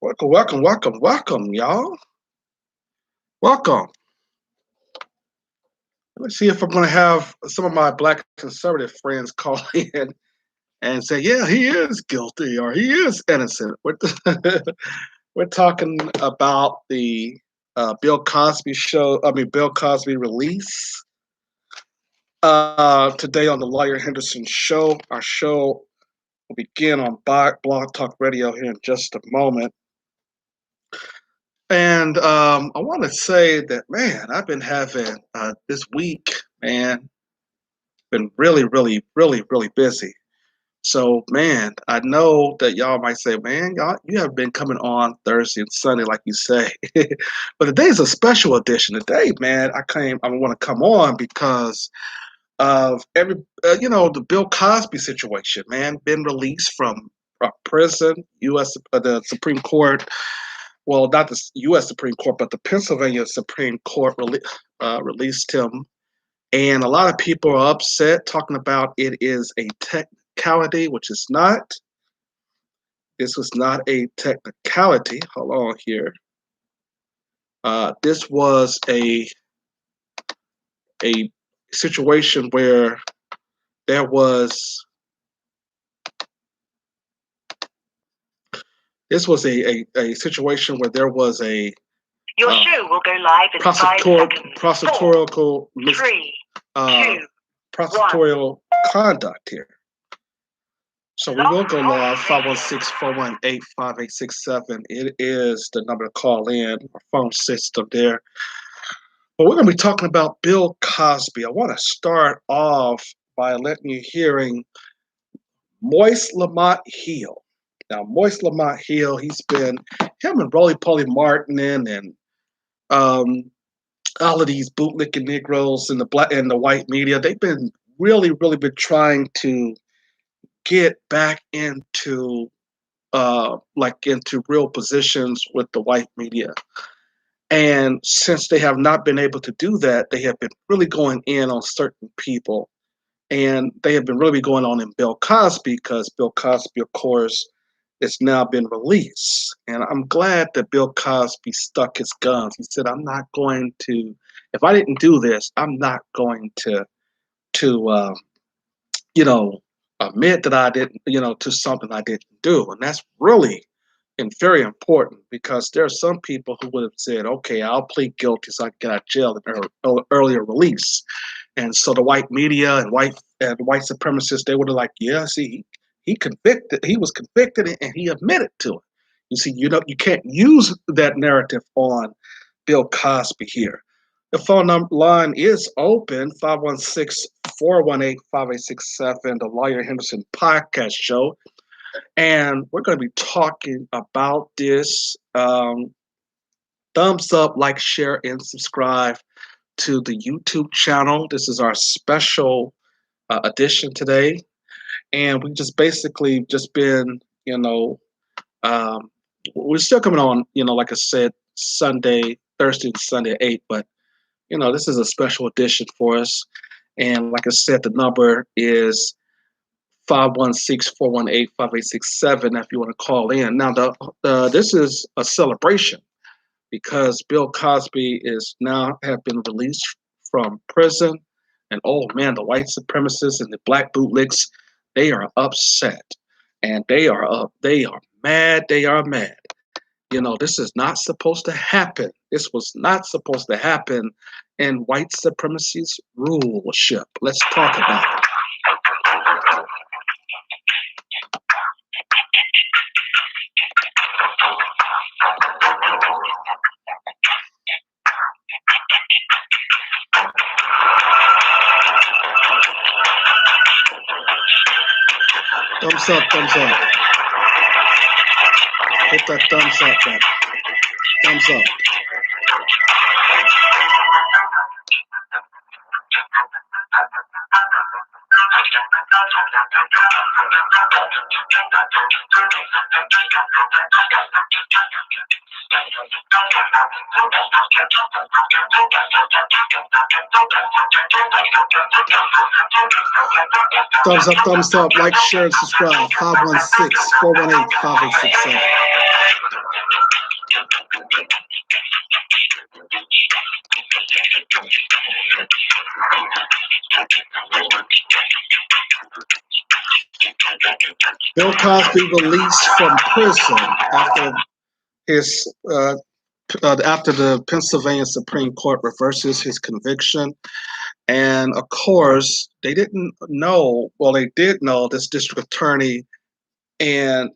Welcome, y'all. Welcome. Let's see if I'm going to have some of my black conservative friends call in and say, yeah, he is guilty or he is innocent. We're talking about the Bill Cosby Bill Cosby release today on the Lawyer Henderson show. Our show will begin on Blog Talk Radio here in just a moment. And I want to say that, man, I've been having this week, man, been really busy. So, man, I know that y'all might say, man, you have been coming on Thursday and Sunday, like you say. But today's a special edition. Today, man, I want to come on because of the Bill Cosby situation, man, been released from prison, the Supreme Court. Well, not the U.S. Supreme Court, but the Pennsylvania Supreme Court released him. And a lot of people are upset, talking about it is a technicality, which is not. This was not a technicality. Hold on here. This was a situation where there was. This was a situation where there was a. Your show will go live in 5 seconds. Prosecutorial prosecutorial conduct here. So we will go live 516-418-5867. It is the number to call in, our phone system there. But we're going to be talking about Bill Cosby. I want to start off by letting you hearing Moist Lamont Hill. Now, Moist Lamont Hill, him and Roly Poly Martin and all of these bootlicking Negroes in the white media, they've been really been trying to get back into into real positions with the white media. And since they have not been able to do that, they have been really going in on certain people. And they have been really going on in Bill Cosby because Bill Cosby, of course, it's now been released. And I'm glad that Bill Cosby stuck his guns. He said, I'm not going to, if I didn't do this, I'm not going to admit that I didn't, to something I didn't do. And that's really very important because there are some people who would have said, okay, I'll plead guilty so I can get out of jail and earlier release. And so the white media and white supremacists, they would have like, yeah, see, he was convicted and he admitted to it. You see, you can't use that narrative on Bill Cosby here. The phone line is open, 516-418-5867, the Lawyer Henderson podcast show. And we're going to be talking about this. Thumbs up, like, share, and subscribe to the YouTube channel. This is our special edition today. And we just basically been, we're still coming on, like I said, Thursday and Sunday at 8, but this is a special edition for us. And like I said, the number is 516-418-5867 if you want to call in. Now, this is a celebration because Bill Cosby is now have been released from prison. And oh man, the white supremacists and the black bootlegs, they are upset. And they are mad. They are mad. This is not supposed to happen. This was not supposed to happen in white supremacy's rulership. Let's talk about it. Thumbs up. Hit that thumbs up button. Thumbs up. Thumbs up, like, share, and subscribe. 516-418-5867. Bill Cosby released from prison after his after the Pennsylvania Supreme Court reverses his conviction. And of course, they didn't know. Well, they did know this district attorney and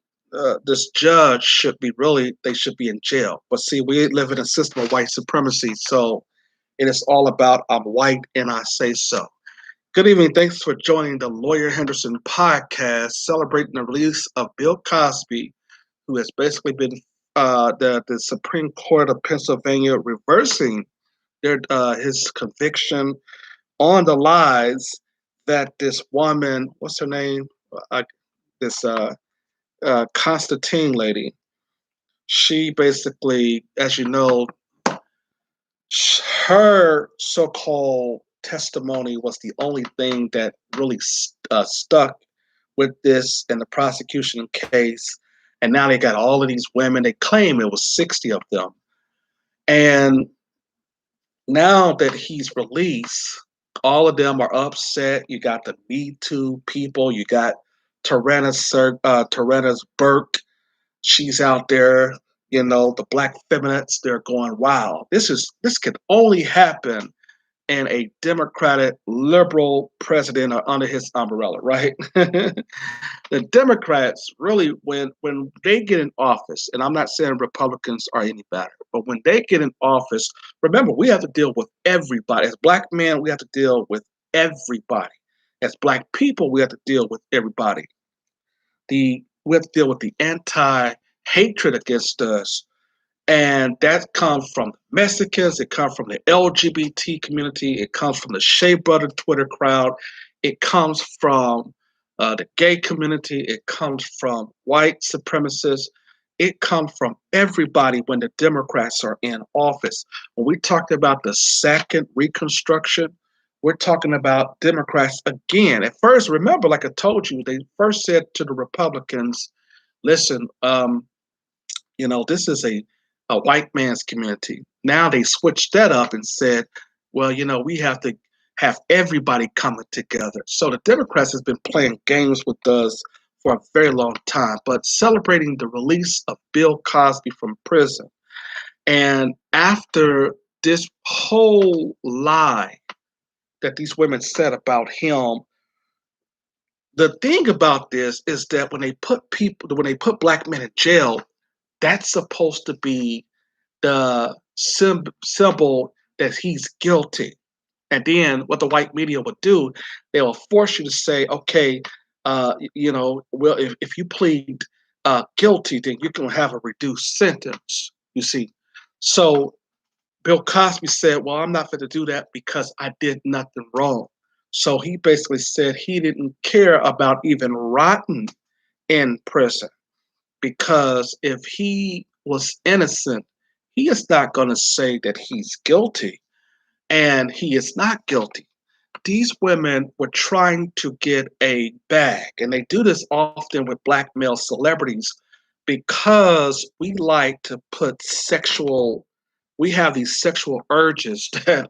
this judge should be they should be in jail. But see, we live in a system of white supremacy, so it is all about I'm white and I say so. Good evening. Thanks for joining the Lawyer Henderson podcast, celebrating the release of Bill Cosby, who has basically been the Supreme Court of Pennsylvania reversing his conviction on the lies that this woman, what's her name? This Constantine lady. She basically, as you know, her so-called testimony was the only thing that really stuck with this in the prosecution case. And now they got all of these women. They claim it was 60 of them. And now that he's released, all of them are upset. You got the Me Too people. You got Tyrannus Burke. She's out there. You know, the black feminists, they're going, wow, this can only happen in a Democratic liberal president or under his umbrella, right? The Democrats really, when they get in office, and I'm not saying Republicans are any better, but when they get in office, remember, we have to deal with everybody. As black men, we have to deal with everybody. As black people, we have to deal with everybody. We have to deal with the anti-hatred against us. And that comes from Mexicans, it comes from the LGBT community, it comes from the Shea Butter Twitter crowd, it comes from the gay community, it comes from white supremacists, it comes from everybody when the Democrats are in office. When we talked about the second Reconstruction, we're talking about Democrats again. At first, remember, like I told you, they first said to the Republicans, listen, this is a white man's community. Now they switched that up and said, well, we have to have everybody coming together. So the Democrats has been playing games with us for a very long time, but celebrating the release of Bill Cosby from prison. And after this whole lie that these women said about him, the thing about this is that when they put black men in jail, that's supposed to be the symbol that he's guilty. And then what the white media would do, they will force you to say, okay, well, if you plead guilty, then you can have a reduced sentence, you see. So Bill Cosby said, well, I'm not going to do that because I did nothing wrong. So he basically said he didn't care about even rotting in prison, because if he was innocent, he is not going to say that he's guilty, and he is not guilty. These women were trying to get a bag, and they do this often with black male celebrities because we like to we have these sexual urges that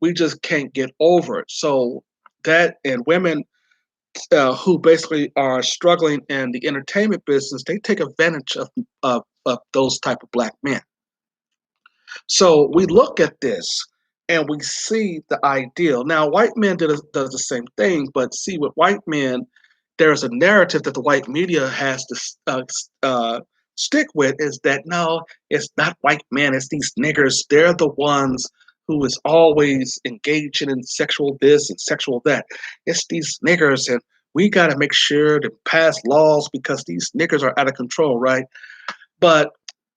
we just can't get over. So and women who basically are struggling in the entertainment business, they take advantage of those type of black men. So we look at this and we see the ideal. Now, white men does the same thing, but see, with white men, there's a narrative that the white media has to stick with, is that no, it's not white men, it's these niggers. They're the ones who is always engaging in sexual this and sexual that. It's these niggers, and we got to make sure to pass laws because these niggers are out of control, right? But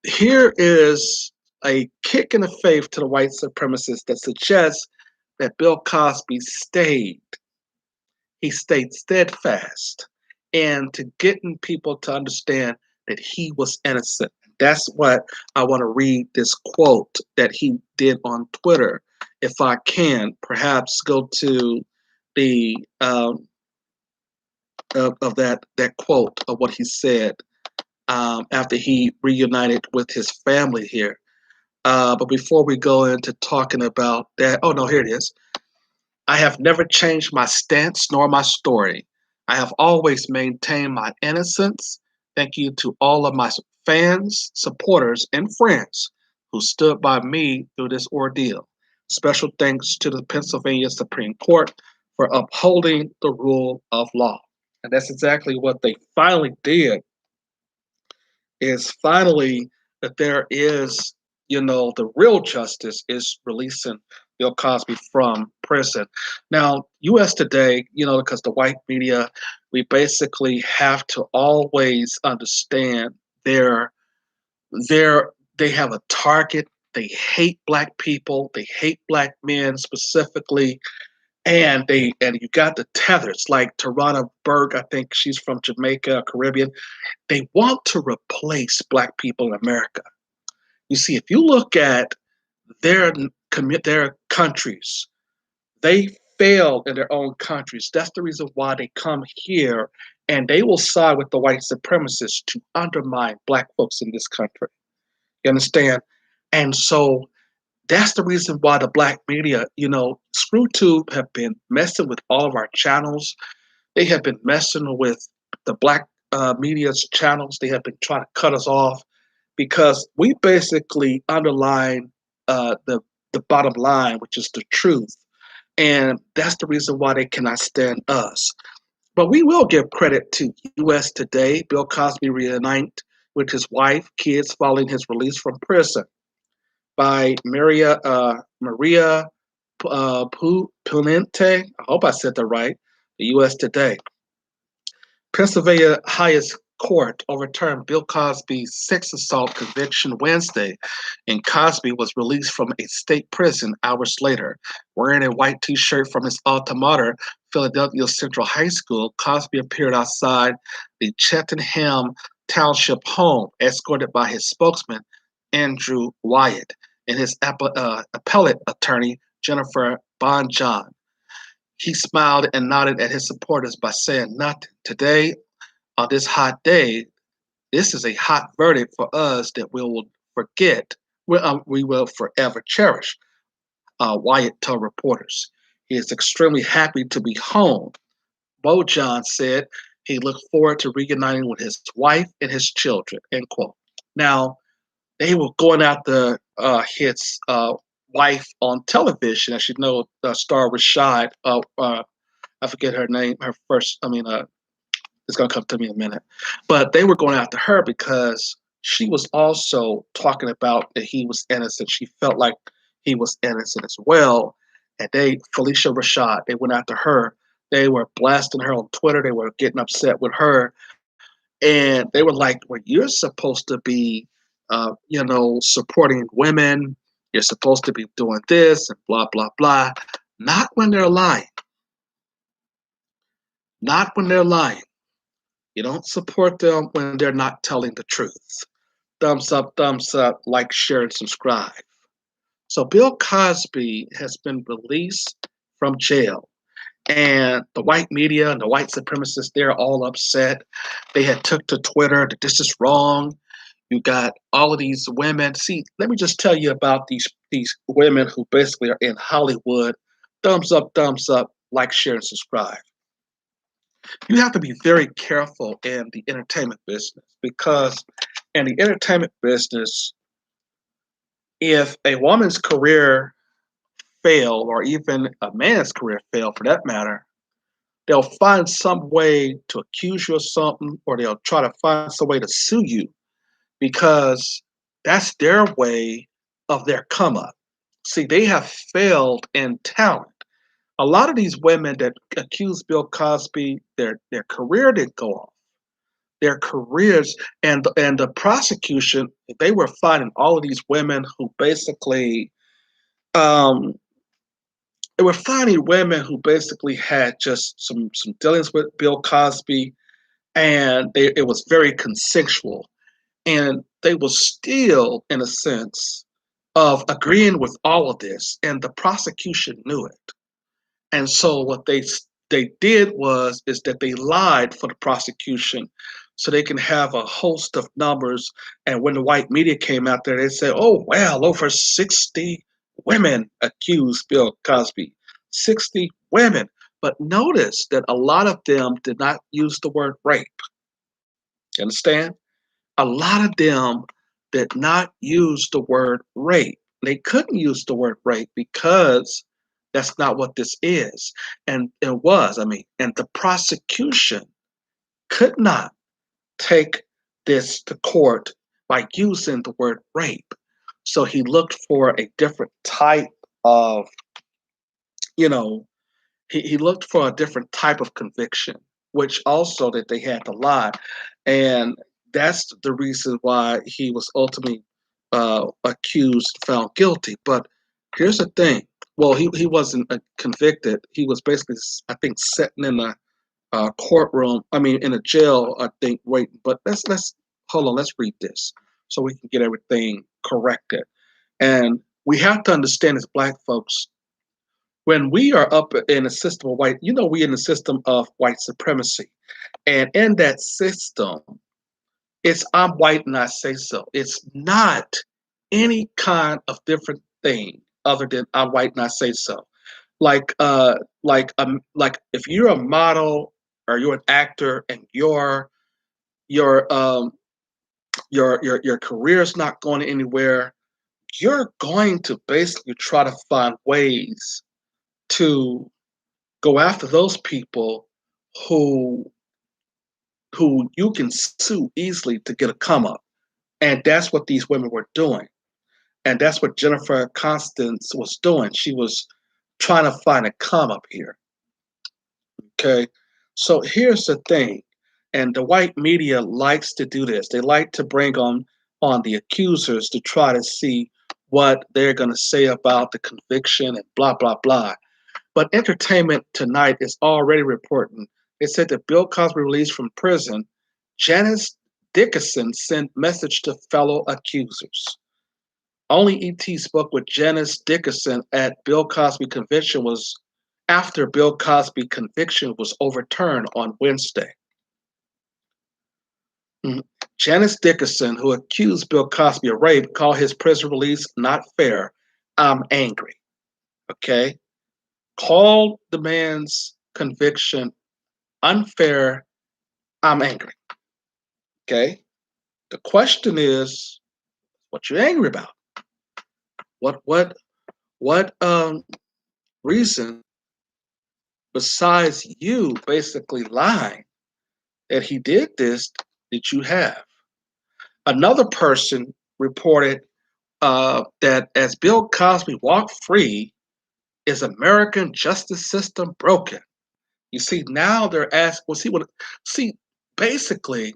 here is a kick in the face to the white supremacists that suggests that Bill Cosby stayed steadfast and to getting people to understand that he was innocent. That's what I want to read, this quote that he did on Twitter. If I can, perhaps go to the of that quote of what he said after he reunited with his family here. But before we go into talking about that, oh no, here it is. I have never changed my stance nor my story. I have always maintained my innocence. Thank you to all of my fans, supporters, and friends who stood by me through this ordeal. Special thanks to the Pennsylvania Supreme Court for upholding the rule of law. And that's exactly what they finally did, is finally that there is, the real justice is releasing Bill Cosby from prison. Now, US Today, because the white media, we basically have to always understand their they have a target. They hate black people. They hate black men specifically. And you got the tethers like Tarana Burke. I think she's from Jamaica, Caribbean. They want to replace black people in America. You see, if you look at their countries, they fail in their own countries. That's the reason why they come here, and they will side with the white supremacists to undermine black folks in this country. You understand? And so that's the reason why the black media, ScrewTube have been messing with all of our channels. They have been messing with the black media's channels. They have been trying to cut us off because we basically underline the bottom line, which is the truth, and that's the reason why they cannot stand us. But we will give credit to U.S. Today. Bill Cosby reunited with his wife, kids following his release from prison by Maria Punente. I hope I said that right. The U.S. Today. Pennsylvania highest court overturned Bill Cosby's sex assault conviction Wednesday, and Cosby was released from a state prison hours later. Wearing a white t-shirt from his alma mater, Philadelphia Central High School, Cosby appeared outside the Cheltenham Township home, escorted by his spokesman, Andrew Wyatt, and his appellate attorney, Jennifer Bonjohn. He smiled and nodded at his supporters by saying nothing. Today, on this hot day, this is a hot verdict for us that we will forget, we will forever cherish, Wyatt told reporters. He is extremely happy to be home. Bojan said he looked forward to reuniting with his wife and his children, end quote. Now, they were going after his wife on television. As you know, star Rashad, I forget her name, her first, it's going to come to me in a minute. But they were going after her because she was also talking about that he was innocent. She felt like he was innocent as well. And Felicia Rashad, they went after her. They were blasting her on Twitter. They were getting upset with her. And they were like, well, you're supposed to be, supporting women. You're supposed to be doing this and blah, blah, blah. Not when they're lying. Not when they're lying. You don't support them when they're not telling the truth. Thumbs up, like, share, and subscribe. So Bill Cosby has been released from jail. And the white media and the white supremacists, they're all upset. They had took to Twitter that this is wrong. You got all of these women. See, let me just tell you about these women who basically are in Hollywood. Thumbs up, like, share, and subscribe. You have to be very careful in the entertainment business because in the entertainment business, if a woman's career fail or even a man's career fail for that matter, they'll find some way to accuse you of something or they'll try to find some way to sue you because that's their way of their come up. See, they have failed in talent. A lot of these women that accuse Bill Cosby, their career didn't go off. Their careers and the prosecution, they were finding all of these women who basically they were finding women who basically had just some dealings with Bill Cosby, and it was very consensual, and they were still in a sense of agreeing with all of this, and the prosecution knew it. And so what they did is that they lied for the prosecution so they can have a host of numbers. And when the white media came out there, they said, oh, well, over 60 women accused Bill Cosby. 60 women. But notice that a lot of them did not use the word rape. You understand? A lot of them did not use the word rape. They couldn't use the word rape because that's not what this is. And it was, and the prosecution could not take this to court by using the word rape. So he looked for a different type of, you know, he looked for a different type of conviction, which also that they had to lie. And that's the reason why he was ultimately accused, found guilty. But here's the thing. Well, he wasn't convicted. He was basically, I think, sitting in a courtroom. In a jail, I think, waiting. But let's hold on. Let's read this so we can get everything corrected. And we have to understand as Black folks, when we are up in a system of white, we in the system of white supremacy. And in that system, it's I'm white and I say so. It's not any kind of different thing other than I'm white and I say so. Like if you're a model or you're an actor and your your career is not going anywhere, you're going to basically try to find ways to go after those people who you can sue easily to get a come up. And that's what these women were doing. And that's what Jennifer Constance was doing. She was trying to find a come up here. Okay. So here's the thing. And the white media likes to do this. They like to bring on the accusers to try to see what they're going to say about the conviction and blah, blah, blah. But Entertainment Tonight is already reporting. It said that Bill Cosby released from prison, Janice Dickinson sent message to fellow accusers. Only ET spoke with Janice Dickinson at Bill Cosby conviction was after Bill Cosby conviction was overturned on Wednesday. Janice Dickinson, who accused Bill Cosby of rape, called his prison release not fair. I'm angry. Okay? Called the man's conviction unfair. I'm angry. Okay? The question is, what you angry about? What reason besides you basically lying that he did this did you have? Another person reported that as Bill Cosby walked free, is American justice system broken? You see, now they're asking, basically,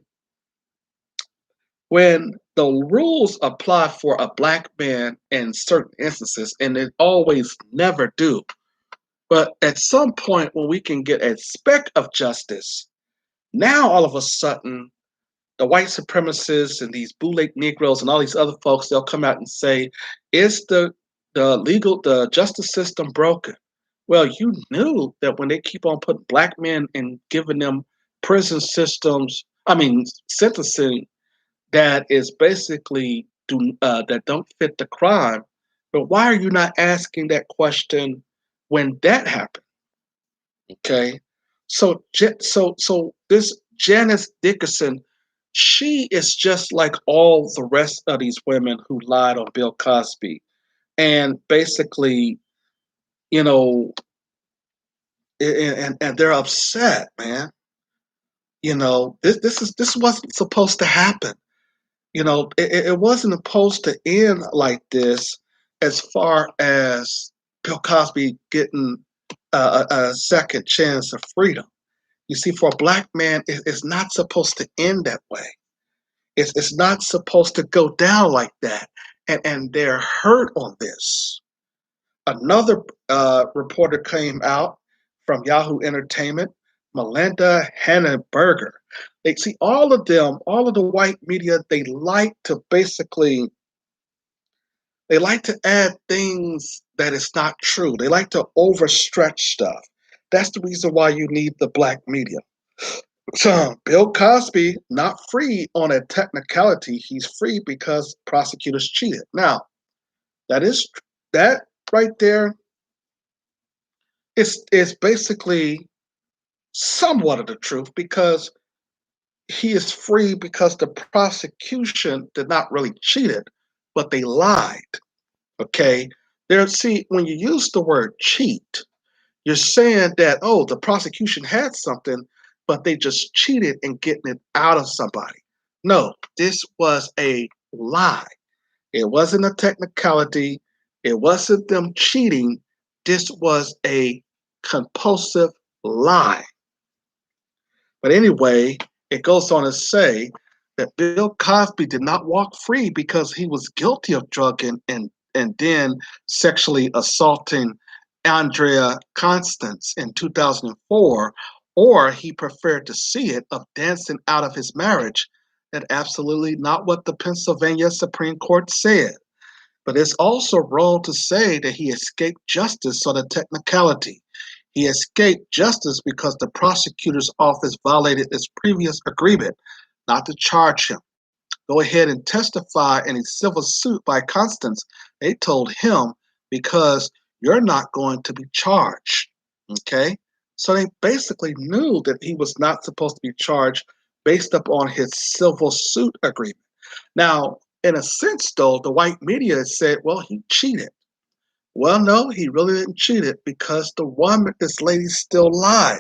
when the rules apply for a Black man in certain instances, and they always never do, but at some point when we can get a speck of justice, now all of a sudden, the white supremacists and these bootleg Negroes and all these other folks, they'll come out and say, is the justice system broken? Well, you knew that when they keep on putting Black men and giving them prison sentencing that is basically that don't fit the crime. But why are you not asking that question when that happened? Okay, so this Janice Dickinson, she is just like all the rest of these women who lied on Bill Cosby, and basically, you know, and they're upset, man. This wasn't supposed to happen. It wasn't supposed to end like this as far as Bill Cosby getting a second chance of freedom. You see, for a Black man, it's not supposed to end that way. It's not supposed to go down like that. And they're hurt on this. Another reporter came out from Yahoo Entertainment, Melinda Hannenberger. They see all of them, all of the white media, they like to add things that is not true. They like to overstretch stuff. That's the reason why you need the Black media. So Bill Cosby not free on a technicality. He's free because prosecutors cheated. Now, that right there it's basically somewhat of the truth because he is free because the prosecution did not really cheat it, but they lied. Okay. There, see, when you use the word cheat, you're saying that, oh, the prosecution had something, but they just cheated in getting it out of somebody. No, this was a lie. It wasn't a technicality. It wasn't them cheating. This was a compulsive lie. But anyway, it goes on to say that Bill Cosby did not walk free because he was guilty of drug and then sexually assaulting Andrea Constand in 2004, or he preferred to see it of dancing out of his marriage. That's absolutely not what the Pennsylvania Supreme Court said. But it's also wrong to say that he escaped justice on a technicality. He escaped justice because the prosecutor's office violated its previous agreement not to charge him. Go ahead and testify in a civil suit by Constance. They told him because you're not going to be charged. Okay? So they basically knew that he was not supposed to be charged based upon his civil suit agreement. Now, in a sense, though, the white media said, well, he cheated. Well, no, he really didn't cheat it because the woman, this lady still lied.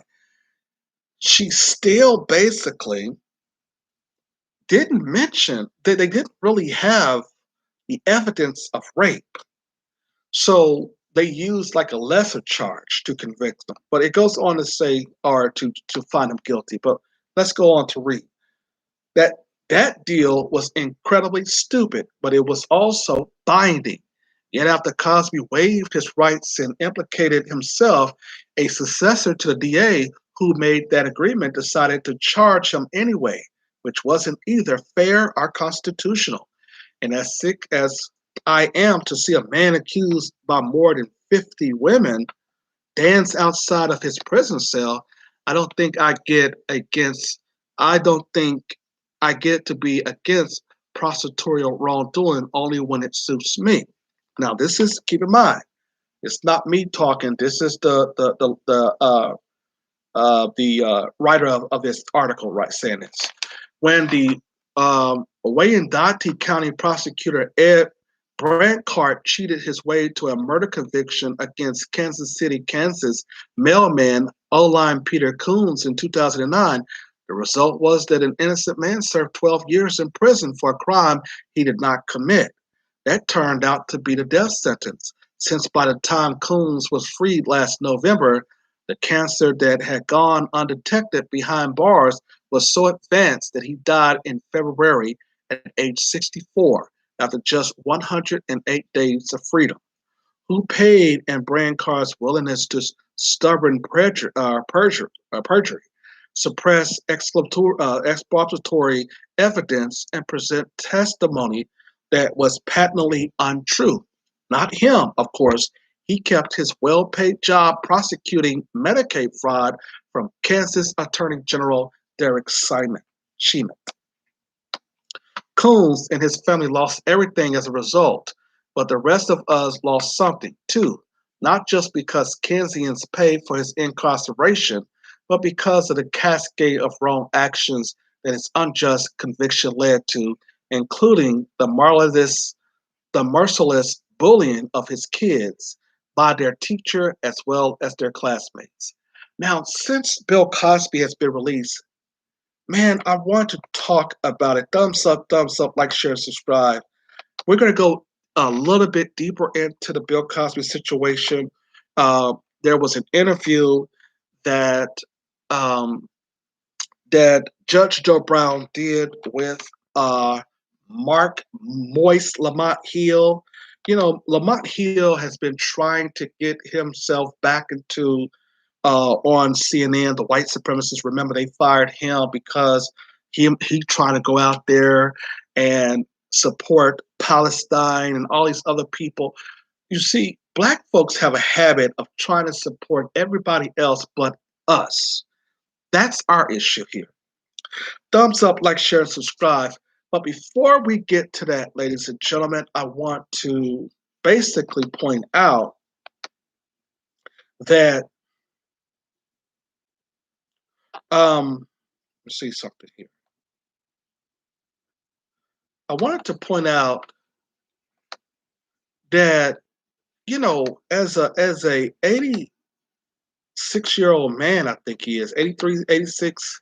She still basically didn't mention that they didn't really have the evidence of rape. So they used like a lesser charge to convict them. But it goes on to say, or to find him guilty. But let's go on to read. That that deal was incredibly stupid, but it was also binding. Yet after Cosby waived his rights and implicated himself, a successor to the DA who made that agreement decided to charge him anyway, which wasn't either fair or constitutional. And as sick as I am to see a man accused by more than 50 women dance outside of his prison cell, I don't think I get against, I don't think I get to be against prosecutorial wrongdoing only when it suits me. Now, this is, keep in mind, it's not me talking. This is the writer of this article, right, saying this. When the Wyandotte County prosecutor Ed Brancart cheated his way to a murder conviction against Kansas City, Kansas mailman Oline Peter Coons in 2009, the result was that an innocent man served 12 years in prison for a crime he did not commit. That turned out to be the death sentence, since by the time Coons was freed last November, the cancer that had gone undetected behind bars was so advanced that he died in February at age 64 after just 108 days of freedom. Who paid in Brancart's willingness to stubborn perjury, suppress exculpatory evidence, and present testimony that was patently untrue? Not him, of course. He kept his well-paid job prosecuting Medicaid fraud from Kansas Attorney General Derek Sheeman. Coons and his family lost everything as a result, but the rest of us lost something too, not just because Keynesians paid for his incarceration, but because of the cascade of wrong actions that his unjust conviction led to, including the merciless bullying of his kids by their teacher as well as their classmates. Now, since Bill Cosby has been released, man, I want to talk about it. Thumbs up, like, share, subscribe. We're going to go a little bit deeper into the Bill Cosby situation. There was an interview that um, that Judge Joe Brown did with Mark Moist Lamont Hill. You know, Lamont Hill has been trying to get himself back into on CNN. The white supremacists, remember, they fired him because he trying to go out there and support Palestine and all these other people. You see, black folks have a habit of trying to support everybody else but us. That's our issue here. Thumbs up, like, share, and subscribe. But before we get to that, ladies and gentlemen, I want to basically point out that Let's see something here. I wanted to point out that as a 86-year-old man, I think he is 83, 86.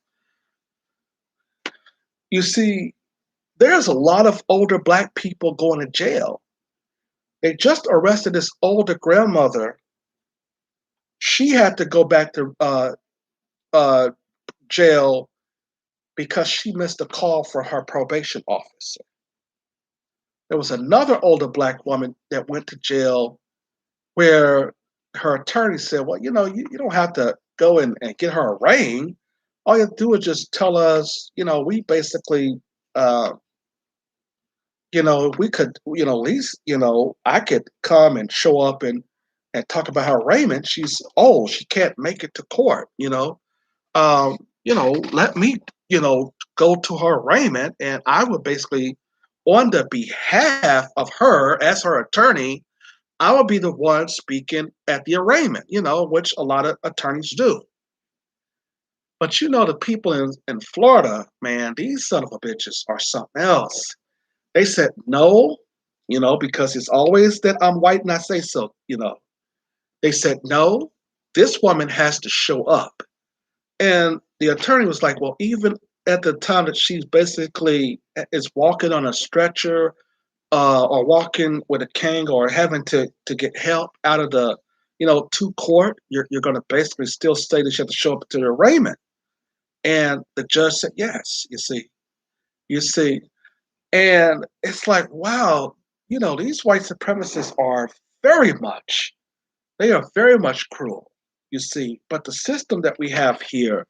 You see, there's a lot of older black people going to jail. They just arrested this older grandmother. She had to go back to uh, jail because she missed a call for her probation officer. There was another older black woman that went to jail where her attorney said, well, you don't have to go and get her arraigned. All you have to do is just tell us, we basically, uh, we could, at least, I could come and show up and talk about her arraignment. She's old. She can't make it to court, let me, go to her arraignment, and I would basically, on the behalf of her as her attorney, I would be the one speaking at the arraignment, which a lot of attorneys do. But the people in Florida, man, these son of a bitches are something else. They said no, because it's always that I'm white and I say so. They said no, this woman has to show up. And the attorney was like, well, even at the time that she's basically is walking on a stretcher or walking with a cane or having to get help out of the, to court, you're going to basically still say that you have to show up to the arraignment. And the judge said, yes, you see. And it's like, wow, these white supremacists are they are very much cruel, you see. But the system that we have here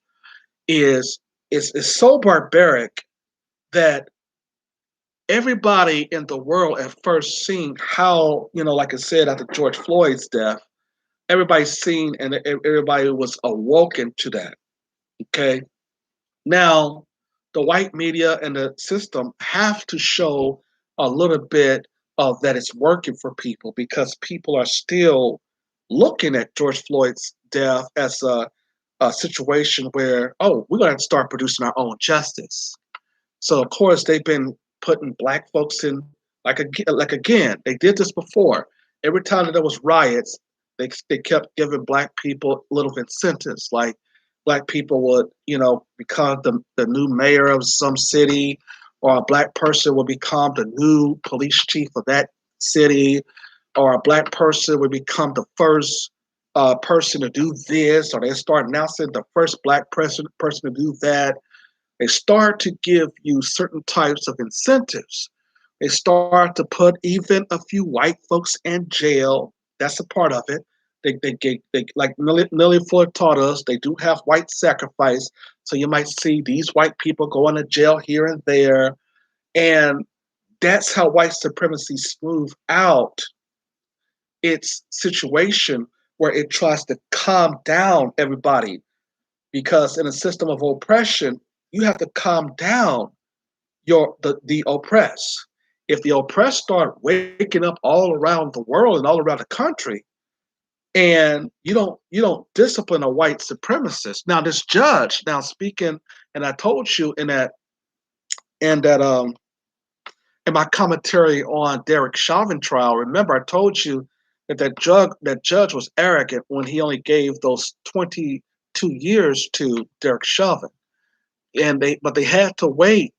is so barbaric that everybody in the world at first seen how, like I said, after George Floyd's death, everybody's seen and everybody was awoken to that. Okay. Now, the white media and the system have to show a little bit of that it's working for people because people are still looking at George Floyd's death as a situation where, oh, we're going to start producing our own justice. So of course they've been putting black folks in like again they did this before. Every time that there was riots, they kept giving black people little incentives, like black people would become the new mayor of some city, or a black person would become the new police chief of that city, or a black person would become the first person to do this, or they start announcing the first black person to do that. They start to give you certain types of incentives. They start to put even a few white folks in jail. That's a part of it. They like Millie Ford taught us, they do have white sacrifice. So you might see these white people going to jail here and there. And that's how white supremacy smooth out its situation where it tries to calm down everybody. Because in a system of oppression, you have to calm down the oppressed. If the oppressed start waking up all around the world and all around the country, and you don't discipline a white supremacist. Now this judge, now speaking, and I told you in in my commentary on Derek Chauvin trial, remember I told you that judge was arrogant when he only gave those 22 years to Derek Chauvin. But they had to wait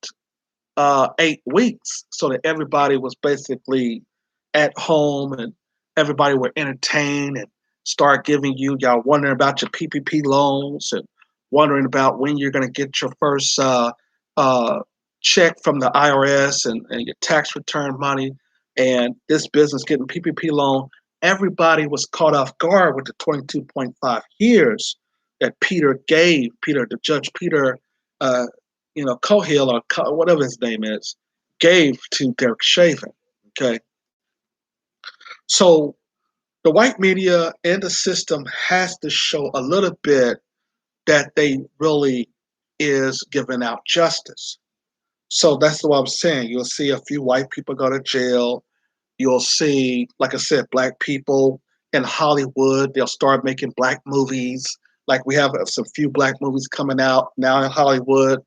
8 weeks so that everybody was basically at home and everybody were entertained and start giving y'all wondering about your PPP loans and wondering about when you're going to get your first check from the IRS and your tax return money and this business getting PPP loan. Everybody was caught off guard with the 22.5 years that the Judge Peter Cohill or whatever his name is, gave to Derek Chauvin. Okay. So the white media and the system has to show a little bit that they really is giving out justice. So that's what I'm saying. You'll see a few white people go to jail. You'll see, like I said, black people in Hollywood. They'll start making black movies Like we have some few black movies coming out now in Hollywood.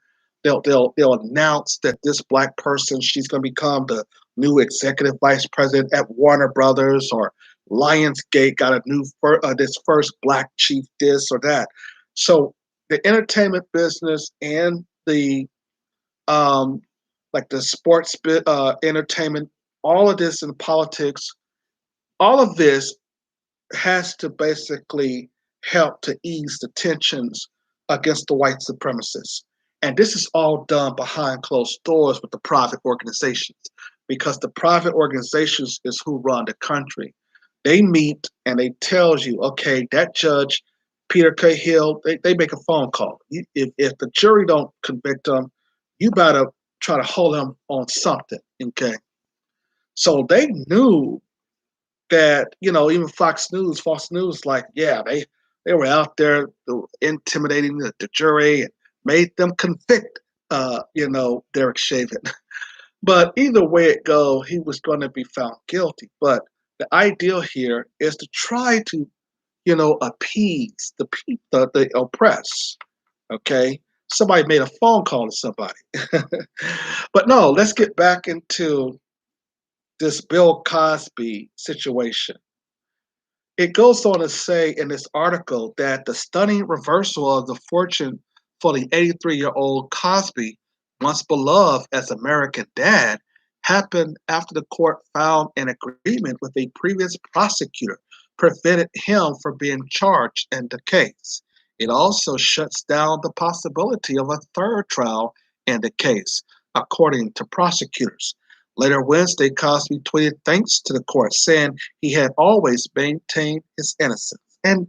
They'll announce that this black person, she's going to become the new executive vice president at Warner Brothers, or Lionsgate got a new this first black chief this or that. So the entertainment business and the like the sports entertainment, all of this in politics, all of this has to basically help to ease the tensions against the white supremacists. And this is all done behind closed doors with the private organizations, because the private organizations is who run the country. They meet and they tells you, okay, that judge, Peter Cahill, they make a phone call. If the jury don't convict them, you better try to hold them on something, okay? So they knew that, even Fox News, like, yeah, they were out there intimidating the jury and made them convict, Derek Chauvin. But either way it go, he was going to be found guilty. But the ideal here is to try to, appease the oppressed. Okay, somebody made a phone call to somebody. But no, let's get back into this Bill Cosby situation. It goes on to say in this article that the stunning reversal of the fortune for the 83-year-old Cosby, once beloved as American Dad, happened after the court found an agreement with a previous prosecutor prevented him from being charged in the case. It also shuts down the possibility of a third trial in the case, according to prosecutors. Later Wednesday, Cosby tweeted thanks to the court, saying he had always maintained his innocence. And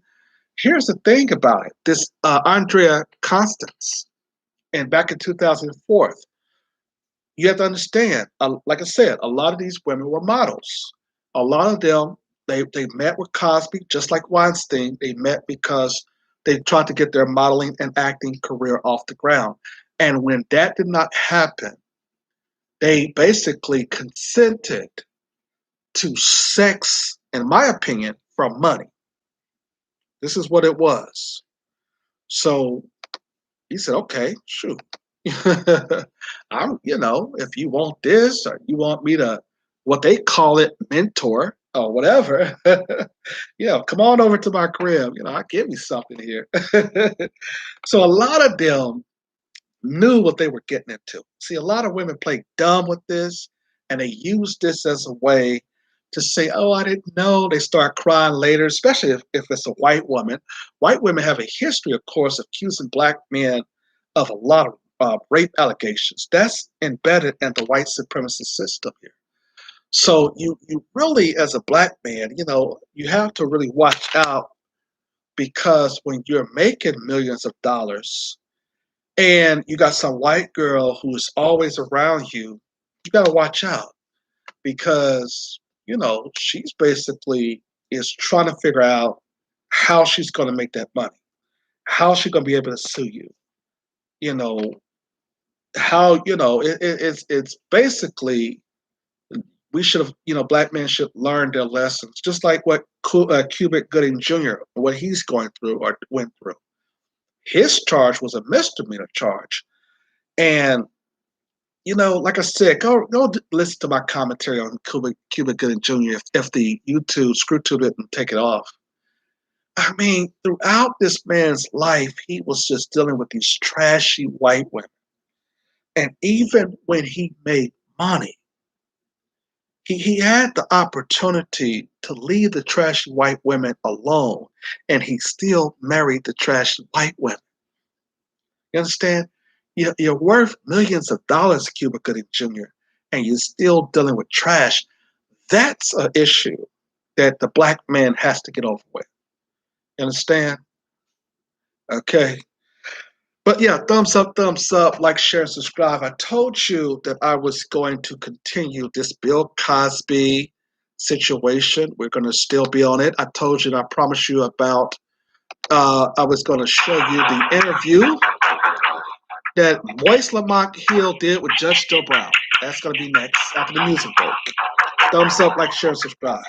here's the thing about it. This Andrea Constance, and back in 2004, you have to understand, like I said, a lot of these women were models. A lot of them, they met with Cosby, just like Weinstein. They met because they tried to get their modeling and acting career off the ground. And when that did not happen, they basically consented to sex, in my opinion, for money. This is what it was. So he said, okay, shoot. If you want this, or you want me to, what they call it, mentor or whatever, come on over to my crib. I'll give you something here. So a lot of them knew what they were getting into. See, a lot of women play dumb with this, and they use this as a way to say, oh, I didn't know. They start crying later, especially if it's a white woman. White women have a history, of course, of accusing black men of a lot of rape allegations. That's embedded in the white supremacist system here. So you really, as a black man, you have to really watch out, because when you're making millions of dollars, and you got some white girl who's always around you, you got to watch out, because, she's basically is trying to figure out how she's going to make that money, how she's going to be able to sue you, how, it's basically, we should have, black men should learn their lessons, just like what Cuba Gooding Jr., what he's going through or went through. His charge was a misdemeanor charge. And like I said, go listen to my commentary on Cuba Gooding Jr. if the YouTube ScrewTube didn't take it off. I mean, throughout this man's life, he was just dealing with these trashy white women. And even when he made money, he had the opportunity to leave the trashy white women alone, and he still married the trashy white women. You understand? You're worth millions of dollars, Cuba Gooding Jr., and you're still dealing with trash. That's an issue that the black man has to get over with. You understand? Okay. But yeah, thumbs up, like, share, and subscribe. I told you that I was going to continue this Bill Cosby situation. We're going to still be on it. I told you and I promised you about, I was going to show you the interview that Moise Lamont Hill did with Judge Joe Brown. That's going to be next after the music break. Thumbs up, like, share, subscribe.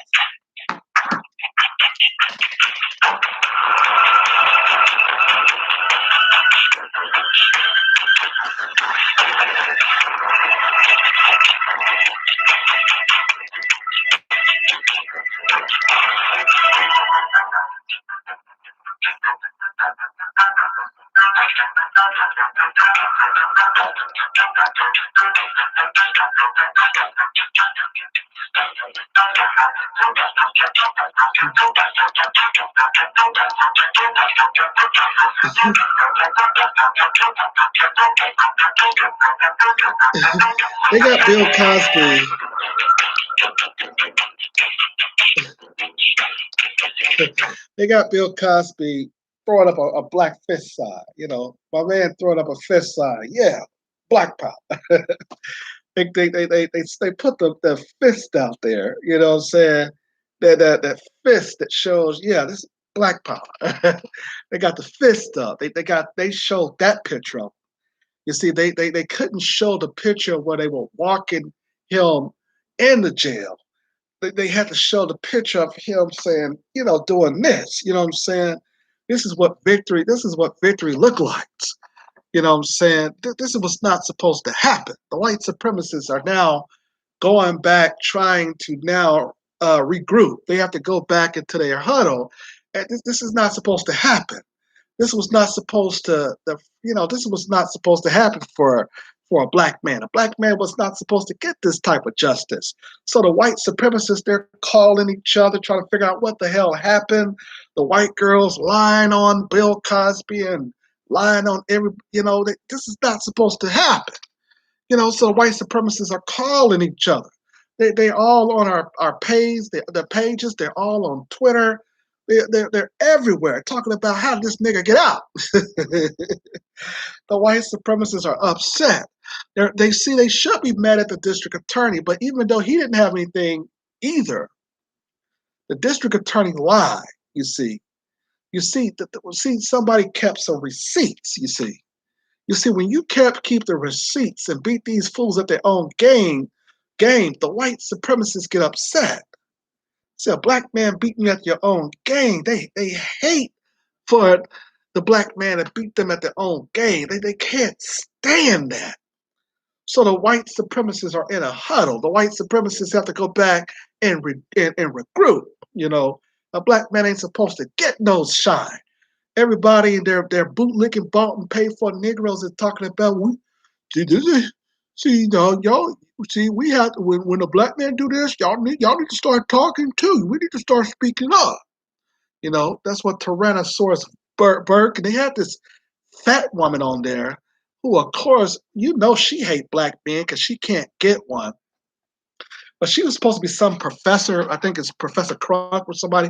They got Bill Cosby. They got Bill Cosby throwing up a black fist sign. You know, my man throwing up a fist sign. Yeah, black power. They put the fist out there. You know what I'm saying? That fist that shows, yeah, this is black power. They got the fist up. They showed that picture up. You see, they couldn't show the picture where they were walking him in the jail. They had to show the picture of him saying, you know, doing this. You know what I'm saying? This is what victory looked like. You know what I'm saying? This was not supposed to happen. The white supremacists are now going back, trying to now regroup. They have to go back into their huddle. And this is not supposed to happen. This was not supposed to, this was not supposed to happen for a black man. A black man was not supposed to get this type of justice. So the white supremacists, they're calling each other, trying to figure out what the hell happened. The white girls lying on Bill Cosby and lying on this is not supposed to happen. You know, so the white supremacists are calling each other. They all on our page, their pages, they're all on Twitter. They're everywhere talking about how did this nigga get out. The white supremacists are upset. They see they should be mad at the district attorney, but even though he didn't have anything either, the district attorney lied. You see somebody kept some receipts. You see when you keep the receipts and beat these fools at their own game, the white supremacists get upset. See, a black man beating you at your own game. They hate for the black man to beat them at their own game. They can't stand that. So the white supremacists are in a huddle. The white supremacists have to go back and regroup. You know, a black man ain't supposed to get no shine. Everybody in their bootlicking, bought and paid for Negroes is talking about y'all see we have to, when a black man do this, y'all need to start talking too. We need to start speaking up. You know, that's what Tyrannosaurus Burke, and they had this fat woman on there who, of course, she hate black men because she can't get one. But she was supposed to be some professor. I think it's Professor Crunk or somebody.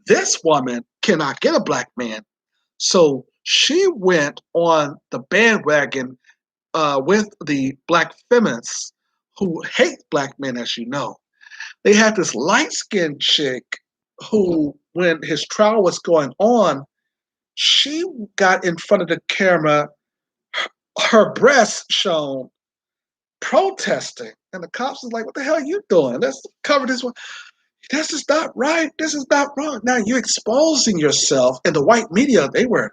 This woman cannot get a black man. So she went on the bandwagon with the black feminists who hate black men, as you know. They had this light-skinned chick who, when his trial was going on, she got in front of the camera, her breasts shown, protesting. And the cops was like, what the hell are you doing? Let's cover this one. This is not right. This is not wrong. Now you're exposing yourself. And the white media, they were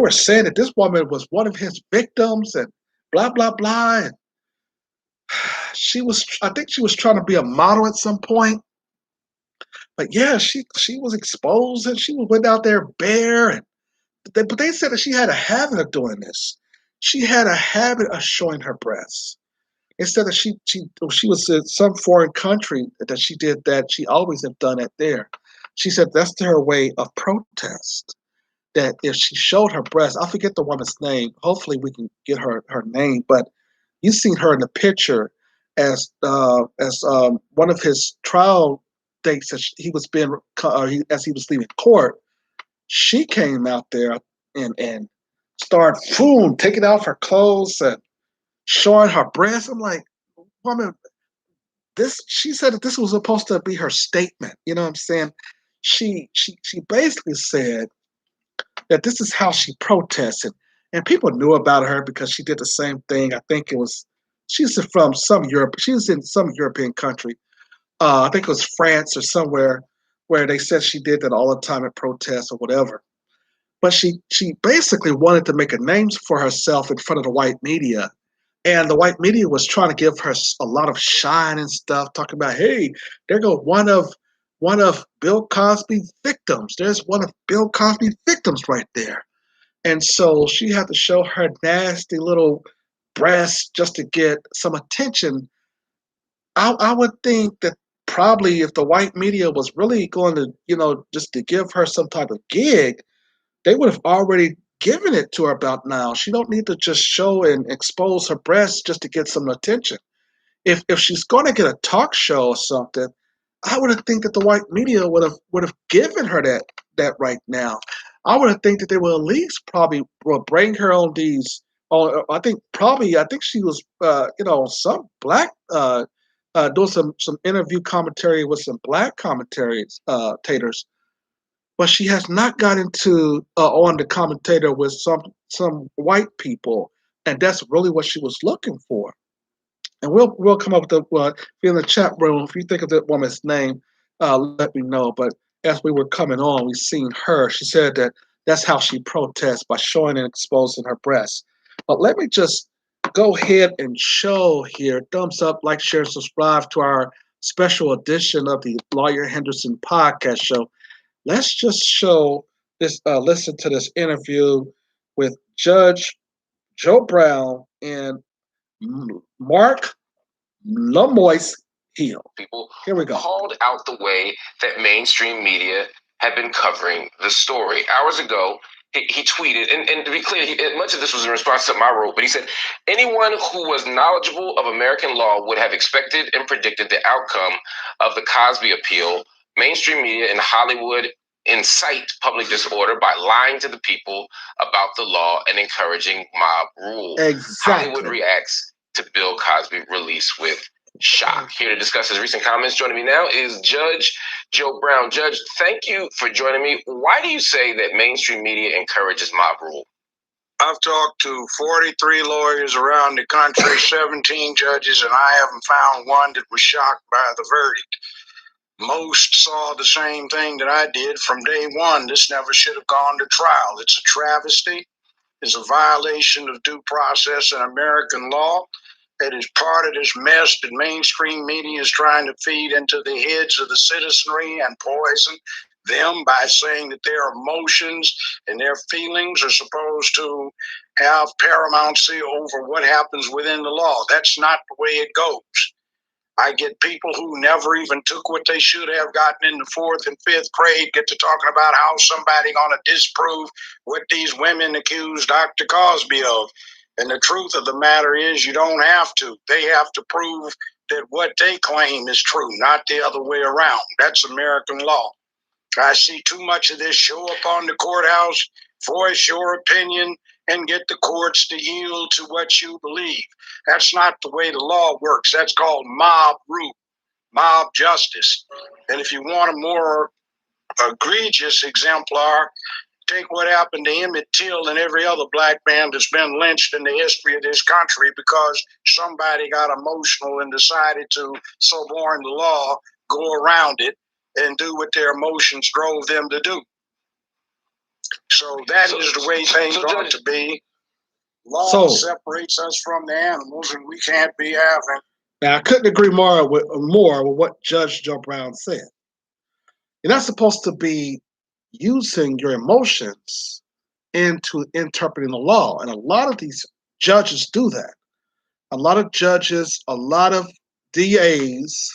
saying that this woman was one of his victims and blah, blah, blah. And I think she was trying to be a model at some point. But yeah, she was exposed and she went out there bare. But they said that she had a habit of doing this. She had a habit of showing her breasts. They said that she was in some foreign country that she did that. She always have done it there. She said that's her way of protest. That if she showed her breast, I forget the woman's name. Hopefully we can get her name. But you've seen her in the picture as one of his trial dates that he was as he was leaving court. She came out there and started taking off her clothes and showing her breasts. I'm like, woman, she said that this was supposed to be her statement. You know what I'm saying? She basically said that this is how she protested. And people knew about her because she did the same thing. I think she's from some Europe. She was in some European country. I think it was France or somewhere where they said she did that all the time at protests or whatever. But she basically wanted to make a name for herself in front of the white media. And the white media was trying to give her a lot of shine and stuff, talking about, hey, there goes one of Bill Cosby's victims. There's one of Bill Cosby's victims right there. And so she had to show her nasty little breasts just to get some attention. I would think that probably if the white media was really going to, just to give her some type of gig, they would have already given it to her about now. She don't need to just show and expose her breasts just to get some attention. If she's going to get a talk show or something, I would have think that the white media would have given her that right now. I would have think that they would at least probably will bring her on these. On I think she was some black doing some interview commentary with some black commentaries taters, but she has not got into on the commentator with some white people, and that's really what she was looking for. And we'll come up with the if you're in the chat room, if you think of that woman's name, let me know. But as we were coming on, we seen her. She said that that's how she protests, by showing and exposing her breasts. But let me just go ahead and show here. Thumbs up, like, share, subscribe to our special edition of the Lawyer Henderson podcast show. Let's just show this. Listen to this interview with Judge Joe Brown and Mark Lamoise Hill. People Here we go. Called out the way that mainstream media had been covering the story. Hours ago, he tweeted, and to be clear, much of this was in response to my role, but he said, anyone who was knowledgeable of American law would have expected and predicted the outcome of the Cosby appeal. Mainstream media in Hollywood incite public disorder by lying to the people about the law and encouraging mob rule. Exactly. Hollywood reacts to Bill Cosby release with shock. Here to discuss his recent comments, joining me now is Judge Joe Brown. Judge, thank you for joining me. Why do you say that mainstream media encourages mob rule? I've talked to 43 lawyers around the country, 17 judges, and I haven't found one that was shocked by the verdict. Most saw the same thing that I did from day one. This never should have gone to trial. It's a travesty. It's a violation of due process and American law. It is part of this mess that mainstream media is trying to feed into the heads of the citizenry and poison them by saying that their emotions and their feelings are supposed to have paramountcy over what happens within the law. That's not the way it goes. I get people who never even took what they should have gotten in the 4th and 5th grade get to talking about how somebody gonna disprove what these women accuse Dr. Cosby of. And the truth of the matter is you don't have to. They have to prove that what they claim is true, not the other way around. That's American law. I see too much of this show up on the courthouse, voice your opinion, and get the courts to yield to what you believe. That's not the way the law works. That's called mob rule, mob justice. And if you want a more egregious exemplar, take what happened to Emmett Till and every other black man that's been lynched in the history of this country because somebody got emotional and decided to suborn the law, go around it, and do what their emotions drove them to do. So that is the way things ought to be. Law separates us from the animals, and we can't be having. Now, I couldn't agree more with what Judge Joe Brown said. You're not supposed to be using your emotions into interpreting the law, and a lot of these judges do that. A lot of judges, a lot of DAs,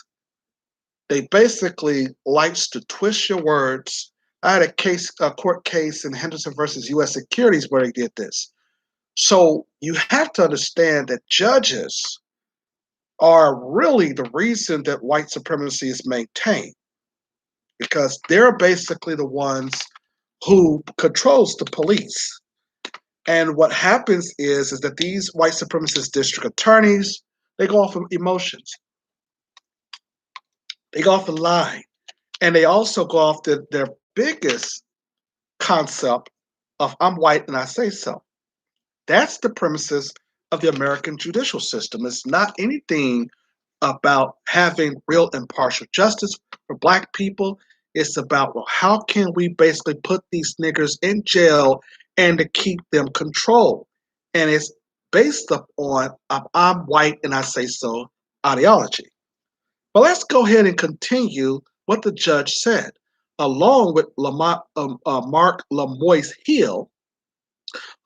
they basically likes to twist your words. I had a court case in Henderson versus U.S. Securities where they did this. So you have to understand that judges are really the reason that white supremacy is maintained, because they're basically the ones who controls the police. And what happens is that these white supremacist district attorneys, they go off of emotions. They go off the line. And they also go off their biggest concept of I'm white and I say so. That's the premises of the American judicial system. It's not anything about having real impartial justice for black people. It's about, well, how can we basically put these niggers in jail and to keep them controlled? And it's based upon I'm white and I say so ideology. But let's go ahead and continue what the judge said. Along with Mark Lamoise Hill,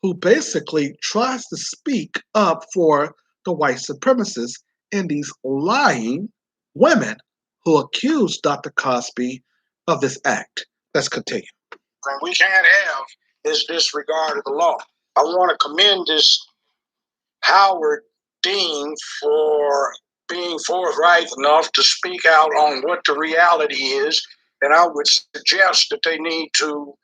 who basically tries to speak up for the white supremacists and these lying women who accuse Dr. Cosby of this act. Let's continue. And we can't have this disregard of the law. I want to commend this Howard Dean for being forthright enough to speak out on what the reality is. And I would suggest that they need to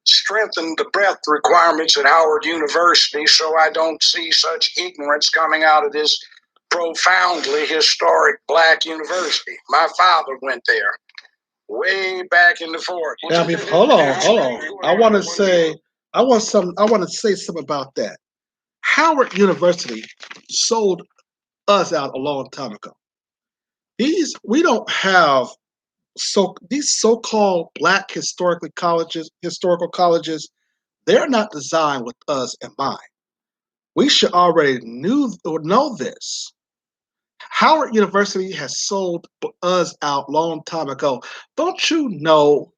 strengthen the breadth requirements at Howard University so I don't see such ignorance coming out of this profoundly historic black university. My father went there way back in the 40s. Now, hold on. I want to say something about that. Howard University sold us out a long time ago. We don't have these so-called black historical colleges, they're not designed with us in mind. We should already know this. Howard University has sold us out long time ago. Don't you know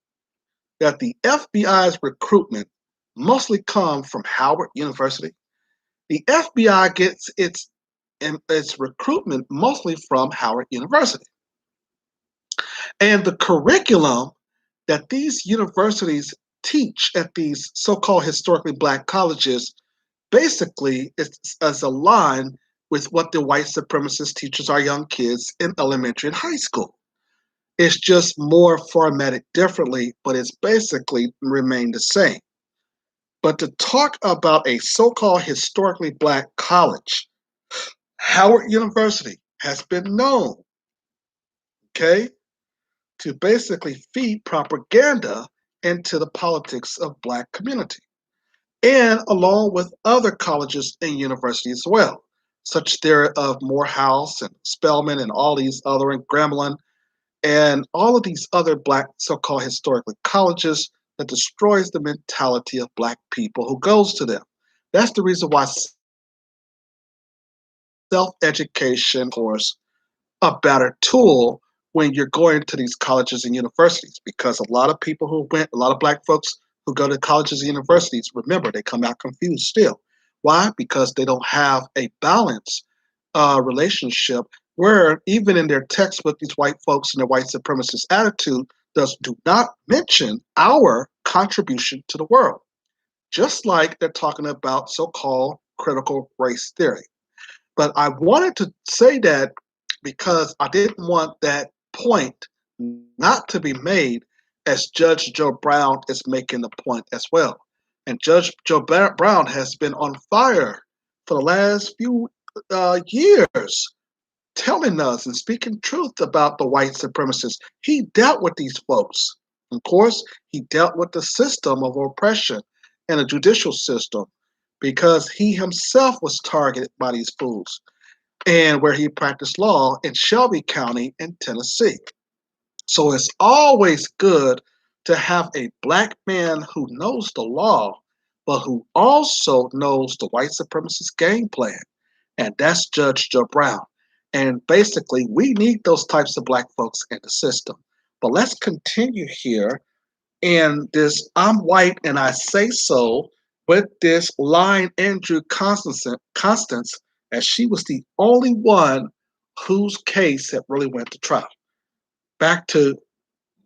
that the FBI's recruitment mostly come from Howard University? The FBI gets its recruitment mostly from Howard University. And the curriculum that these universities teach at these so-called historically black colleges basically is aligned with what the white supremacist teaches our young kids in elementary and high school. It's just more formatted differently, but it's basically remained the same. But to talk about a so-called historically black college, Howard University has been known, okay, to basically feed propaganda into the politics of black community, and along with other colleges and universities as well, such there of Morehouse and Spelman and all these other, and Grambling, and all of these other black so-called historically colleges that destroys the mentality of black people who goes to them. That's the reason why self-education, of course, a better tool when you're going to these colleges and universities, because a lot of black folks who go to colleges and universities, remember, they come out confused still. Why? Because they don't have a balanced relationship where even in their textbook, these white folks and their white supremacist attitude do not mention our contribution to the world, just like they're talking about so-called critical race theory. But I wanted to say that because I didn't want that point not to be made as Judge Joe Brown is making the point as well. And Judge Joe Brown has been on fire for the last few years, telling us and speaking truth about the white supremacists. He dealt with these folks. Of course, he dealt with the system of oppression and the judicial system because he himself was targeted by these fools, and where he practiced law in Shelby County in Tennessee. So it's always good to have a black man who knows the law, but who also knows the white supremacist game plan. And that's Judge Joe Brown. And basically, we need those types of black folks in the system. But let's continue here in this I'm white and I say so with this line Andrea Constand, as she was the only one whose case had really went to trial. Back to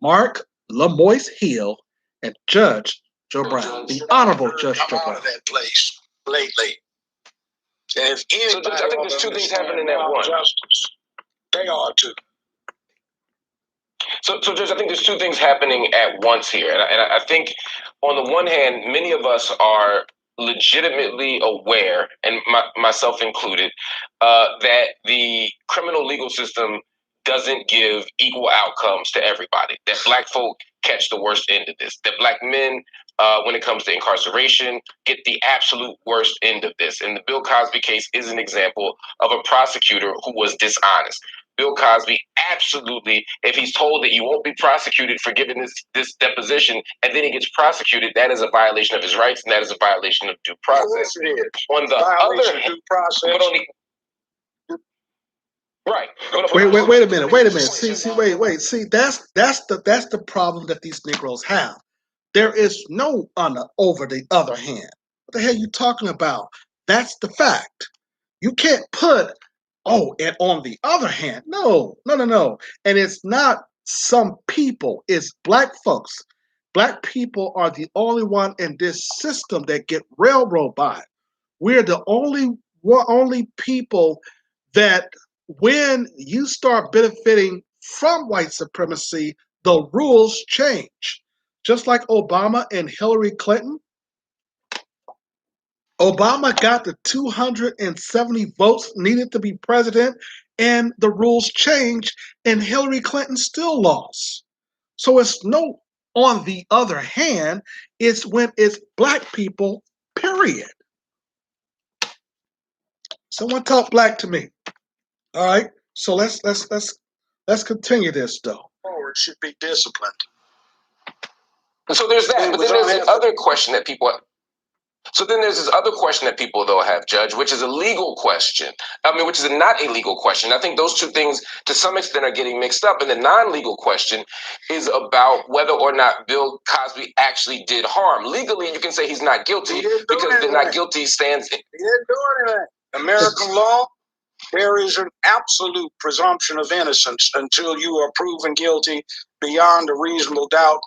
Mark Lamoise Hill and Judge Joe Brown, the Honorable Judge Joe Brown. Out of that place lately. And if anybody, I think there's two things happening at once. Justice, they are too. So, Judge, I think there's two things happening at once here. And I think, on the one hand, many of us are legitimately aware, and myself included, that the criminal legal system doesn't give equal outcomes to everybody, that black folk catch the worst end of this, that black men, when it comes to incarceration, get the absolute worst end of this. And the Bill Cosby case is an example of a prosecutor who was dishonest. Bill Cosby, absolutely, if he's told that you won't be prosecuted for giving this deposition, and then he gets prosecuted, that is a violation of his rights, and that is a violation of due process. Of course it is. On the other hand, due process. Right. Wait a minute. See, that's the problem that these Negroes have. There is no over the other hand. What the hell are you talking about? That's the fact. You can't put, oh, and on the other hand, no. And it's not some people, it's black folks. Black people are the only one in this system that get railroaded by it. We're the only people that when you start benefiting from white supremacy, the rules change. Just like Obama and Hillary Clinton, Obama got the 270 votes needed to be president, and the rules changed, and Hillary Clinton still lost. So it's no, on the other hand, it's when it's black people, period. Someone talk black to me. All right. So let's continue this though. Forward should be disciplined. So there's that, but then there's the other question that people. So then there's this other question that people though have, Judge, which is a legal question. Which is not a legal question. I think those two things to some extent are getting mixed up. And the non-legal question is about whether or not Bill Cosby actually did harm. Legally, you can say he's not guilty because the not guilty stands. He didn't do anything. American law, there is an absolute presumption of innocence until you are proven guilty beyond a reasonable doubt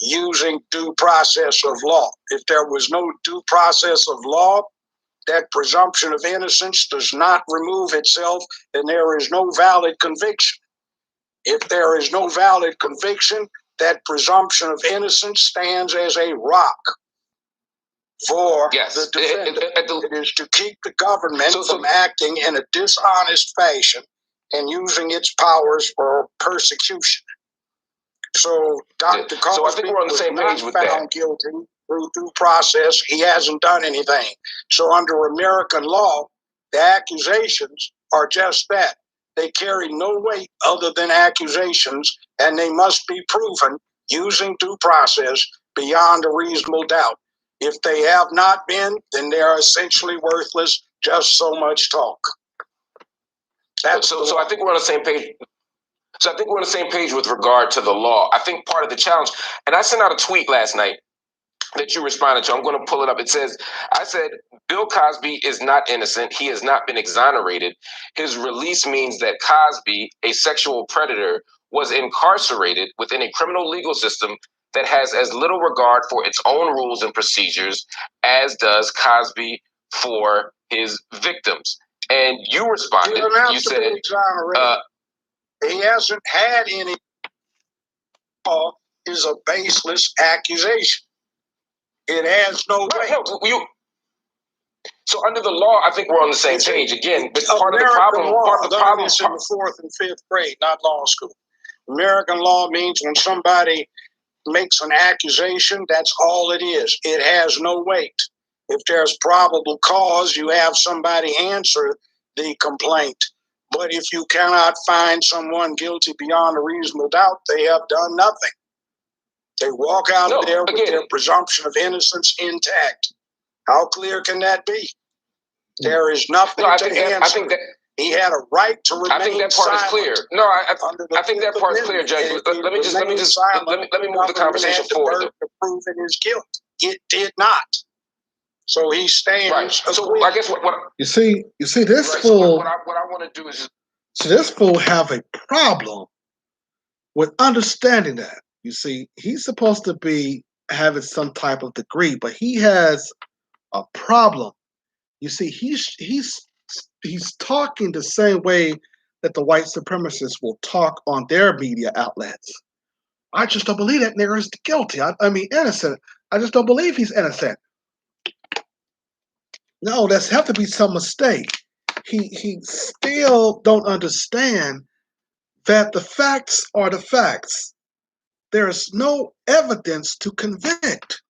using due process of law. If there was no due process of law, that presumption of innocence does not remove itself, and there is no valid conviction. If there is no valid conviction, that presumption of innocence stands as a rock for the defendant. It is to keep the government from acting in a dishonest fashion and using its powers for persecution. So Dr. Cosby I think we're on the same page with found guilty through due process. He hasn't done anything. So under American law, the accusations are just that. They carry no weight other than accusations, and they must be proven using due process beyond a reasonable doubt. If they have not been, then they are essentially worthless, just so much talk. So I think we're on the same page. So I think we're on the same page with regard to the law. I think part of the challenge, and I sent out a tweet last night that you responded to. I'm going to pull it up. It says, I said, Bill Cosby is not innocent. He has not been exonerated. His release means that Cosby, a sexual predator, was incarcerated within a criminal legal system that has as little regard for its own rules and procedures as does Cosby for his victims. And you responded, you said, he hasn't had any. Law is a baseless accusation. It has no weight. So under the law, I think we're on the same page. Again, but part of the problem. Part of the problem is in the 4th and 5th grade, not law school. American law means when somebody makes an accusation, that's all it is. It has no weight. If there's probable cause, you have somebody answer the complaint. But if you cannot find someone guilty beyond a reasonable doubt, they have done nothing. They walk out of there with their presumption of innocence intact. How clear can that be? There is nothing to answer. I think that he had a right to remain silent. I think that part is clear. No, I think that part is clear, Judge. Let me move the conversation forward. To prove his guilt, it did not. So he stands. Right. So I guess what you see this fool. What I want to do is just. So this fool have a problem with understanding that. You see, he's supposed to be having some type of degree, but he has a problem. You see, he's talking the same way that the white supremacists will talk on their media outlets. I just don't believe that nigger is guilty. I mean, innocent. I just don't believe he's innocent. No, there's have to be some mistake. He still don't understand that the facts are the facts. There is no evidence to convict.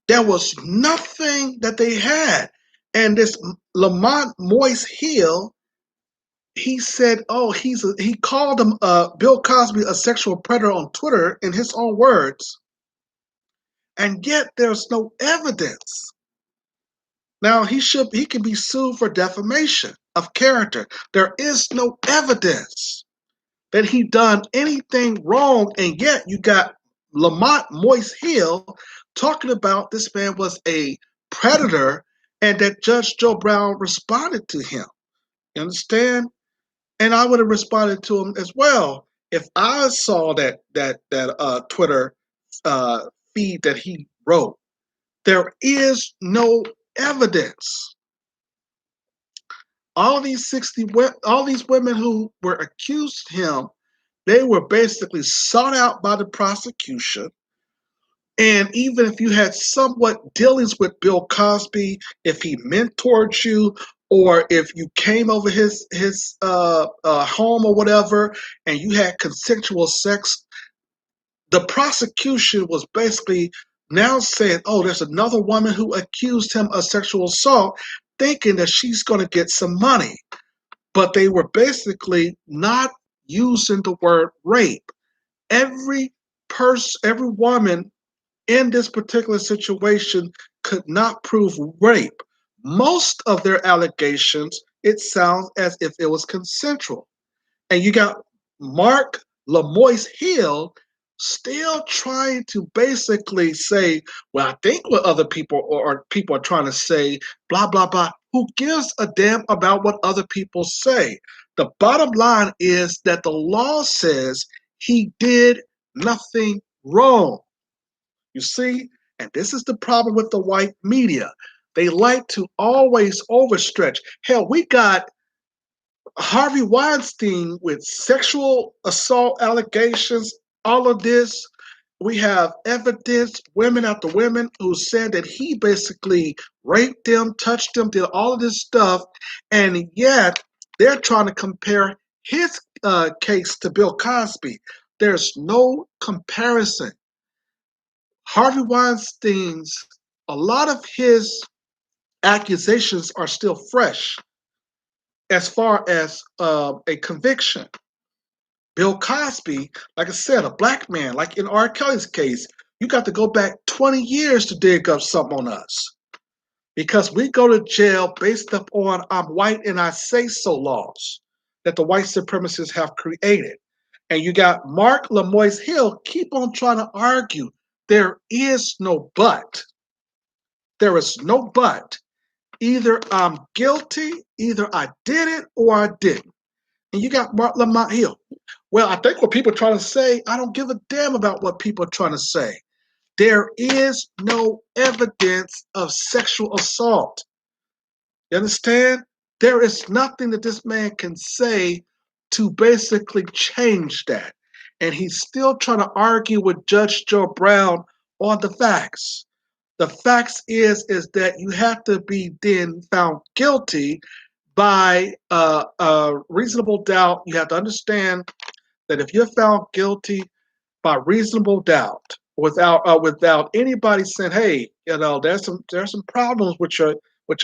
There was nothing that they had. And this Lamont Moise Hill, he said, he called him Bill Cosby a sexual predator on Twitter in his own words. And yet there's no evidence. Now he can be sued for defamation of character. There is no evidence that he done anything wrong, and yet you got Lamont Moise Hill talking about this man was a predator, and that Judge Joe Brown responded to him. You understand? And I would have responded to him as well if I saw that Twitter uh, feed that he wrote. There is no evidence. All these women who were accused him, they were basically sought out by the prosecution. And even if you had somewhat dealings with Bill Cosby, if he mentored you, or if you came over his home or whatever, and you had consensual sex, the prosecution was basically now saying, "Oh, there's another woman who accused him of sexual assault," thinking that she's going to get some money. But they were basically not using the word rape. Every woman in this particular situation could not prove rape. Most of their allegations, it sounds as if it was consensual. And you got Mark Lamoise Hill still trying to basically say, well, I think what other people or people are trying to say, blah, blah, blah. Who gives a damn about what other people say? The bottom line is that the law says he did nothing wrong. You see? And this is the problem with the white media. They like to always overstretch. Hell, we got Harvey Weinstein with sexual assault allegations, all of this. We have evidence, women after women, who said that he basically raped them, touched them, did all of this stuff. And yet they're trying to compare his case to Bill Cosby. There's no comparison. Harvey Weinstein's, a lot of his accusations are still fresh as far as a conviction. Bill Cosby, like I said, a black man, like in R. Kelly's case, you got to go back 20 years to dig up something on us because we go to jail based upon I'm white and I say so laws that the white supremacists have created. And you got Mark Lamoise Hill keep on trying to argue there is no but. There is no but. Either I'm guilty, either I did it or I didn't. And you got Mark Lamont Hill. Well, I think what people are trying to say, I don't give a damn about what people are trying to say. There is no evidence of sexual assault. You understand? There is nothing that this man can say to basically change that. And he's still trying to argue with Judge Joe Brown on the facts. The facts is that you have to be then found guilty by reasonable doubt. You have to understand that if you're found guilty by reasonable doubt, without anybody saying, "Hey, there's some problems with your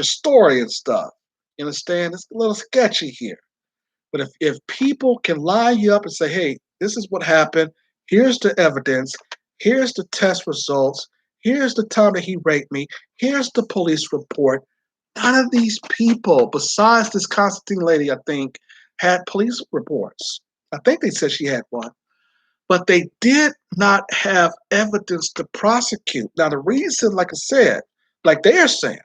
story and stuff," you understand? It's a little sketchy here. But if people can line you up and say, "Hey, this is what happened. Here's the evidence. Here's the test results. Here's the time that he raped me. Here's the police report." None of these people, besides this Constantine lady, I think, had police reports. I think they said she had one. But they did not have evidence to prosecute. Now, the reason, like I said, like they are saying,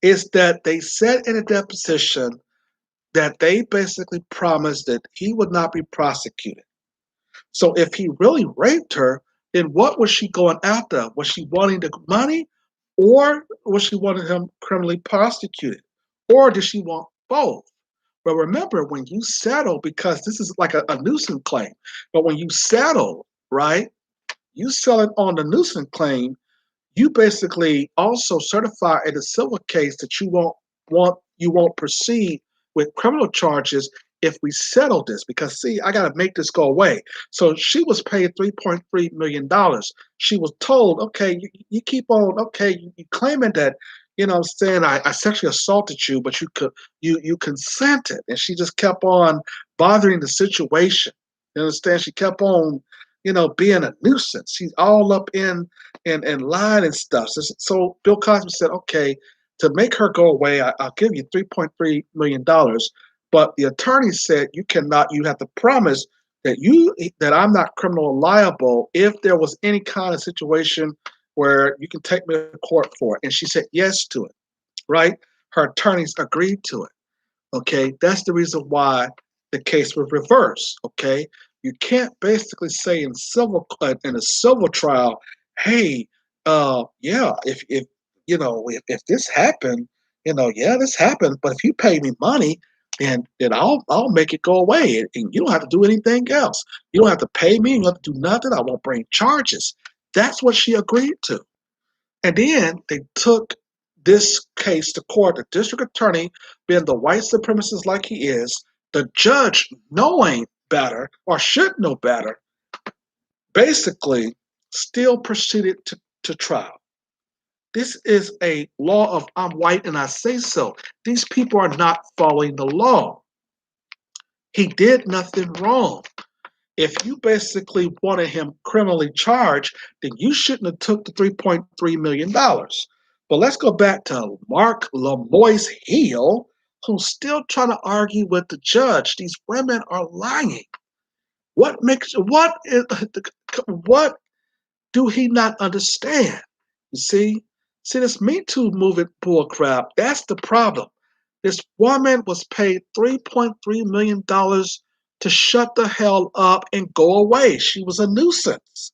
is that they said in a deposition that they basically promised that he would not be prosecuted. So if he really raped her, then what was she going after? Was she wanting the money, or was she wanting him criminally prosecuted? Or did she want both? But remember, when you settle, because this is like a nuisance claim, but when you settle, right, you sell it on the nuisance claim, you basically also certify in a civil case that you won't proceed with criminal charges if we settle this. Because see, I got to make this go away. So she was paid $3.3 million. She was told, okay, you keep on, okay, you claiming that, saying I sexually assaulted you, but you consented, and she just kept on bothering the situation. You understand? She kept on, being a nuisance. She's all up in and lying and stuff. So Bill Cosby said, okay, to make her go away, I'll give you $3.3 million. But the attorney said you cannot. You have to promise that I'm not criminal liable if there was any kind of situation where you can take me to court for it. And she said yes to it, right? Her attorneys agreed to it. Okay, that's the reason why the case was reversed. Okay, you can't basically say in a civil trial, hey, yeah, if you know if this happened, yeah, this happened, but if you pay me money, then I'll make it go away, and you don't have to do anything else. You don't have to pay me. You don't have to do nothing. I won't bring charges. That's what she agreed to. And then they took this case to court. The district attorney, being the white supremacist like he is, the judge knowing better or should know better, basically still proceeded to trial. This is a law of I'm white and I say so. These people are not following the law. He did nothing wrong. If you basically wanted him criminally charged, then you shouldn't have took the $3.3 million. But let's go back to Mark Lamoise Hill, who's still trying to argue with the judge. These women are lying. What do he not understand? You see this Me Too movement bullcrap. That's the problem. This woman was paid $3.3 million to shut the hell up and go away. She was a nuisance.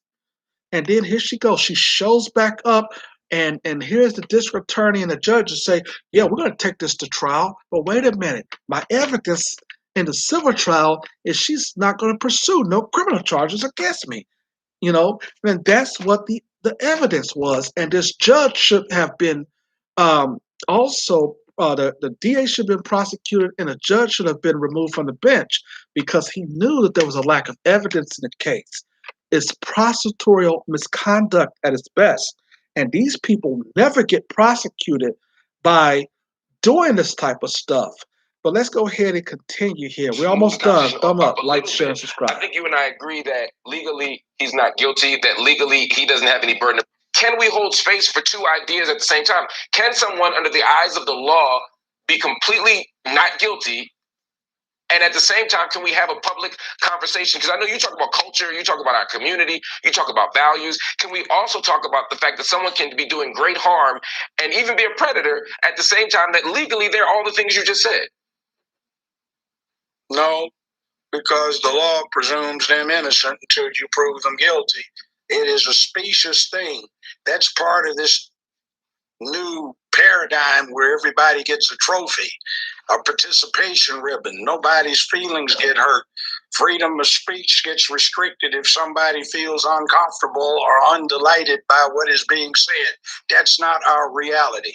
And then here she goes. She shows back up, and here's the district attorney and the judge to say, yeah, we're going to take this to trial. But wait a minute. My evidence in the civil trial is she's not going to pursue no criminal charges against me. And that's what the evidence was. And this judge should have been also the DA should have been prosecuted, and the judge should have been removed from the bench because he knew that there was a lack of evidence in the case. It's prosecutorial misconduct at its best. And these people never get prosecuted by doing this type of stuff. But let's go ahead and continue here. We're almost done. Thumb up, like, share, and subscribe. I think you and I agree that legally he's not guilty, that legally he doesn't have any burden. Can we hold space for two ideas at the same time? Can someone under the eyes of the law be completely not guilty? And at the same time, can we have a public conversation? Because I know you talk about culture, you talk about our community, you talk about values. Can we also talk about the fact that someone can be doing great harm and even be a predator at the same time that legally they're all the things you just said? No, because the law presumes them innocent until you prove them guilty. It is a specious thing. That's part of this new paradigm where everybody gets a trophy, a participation ribbon. Nobody's feelings get hurt. Freedom of speech gets restricted if somebody feels uncomfortable or undelighted by what is being said. That's not our reality.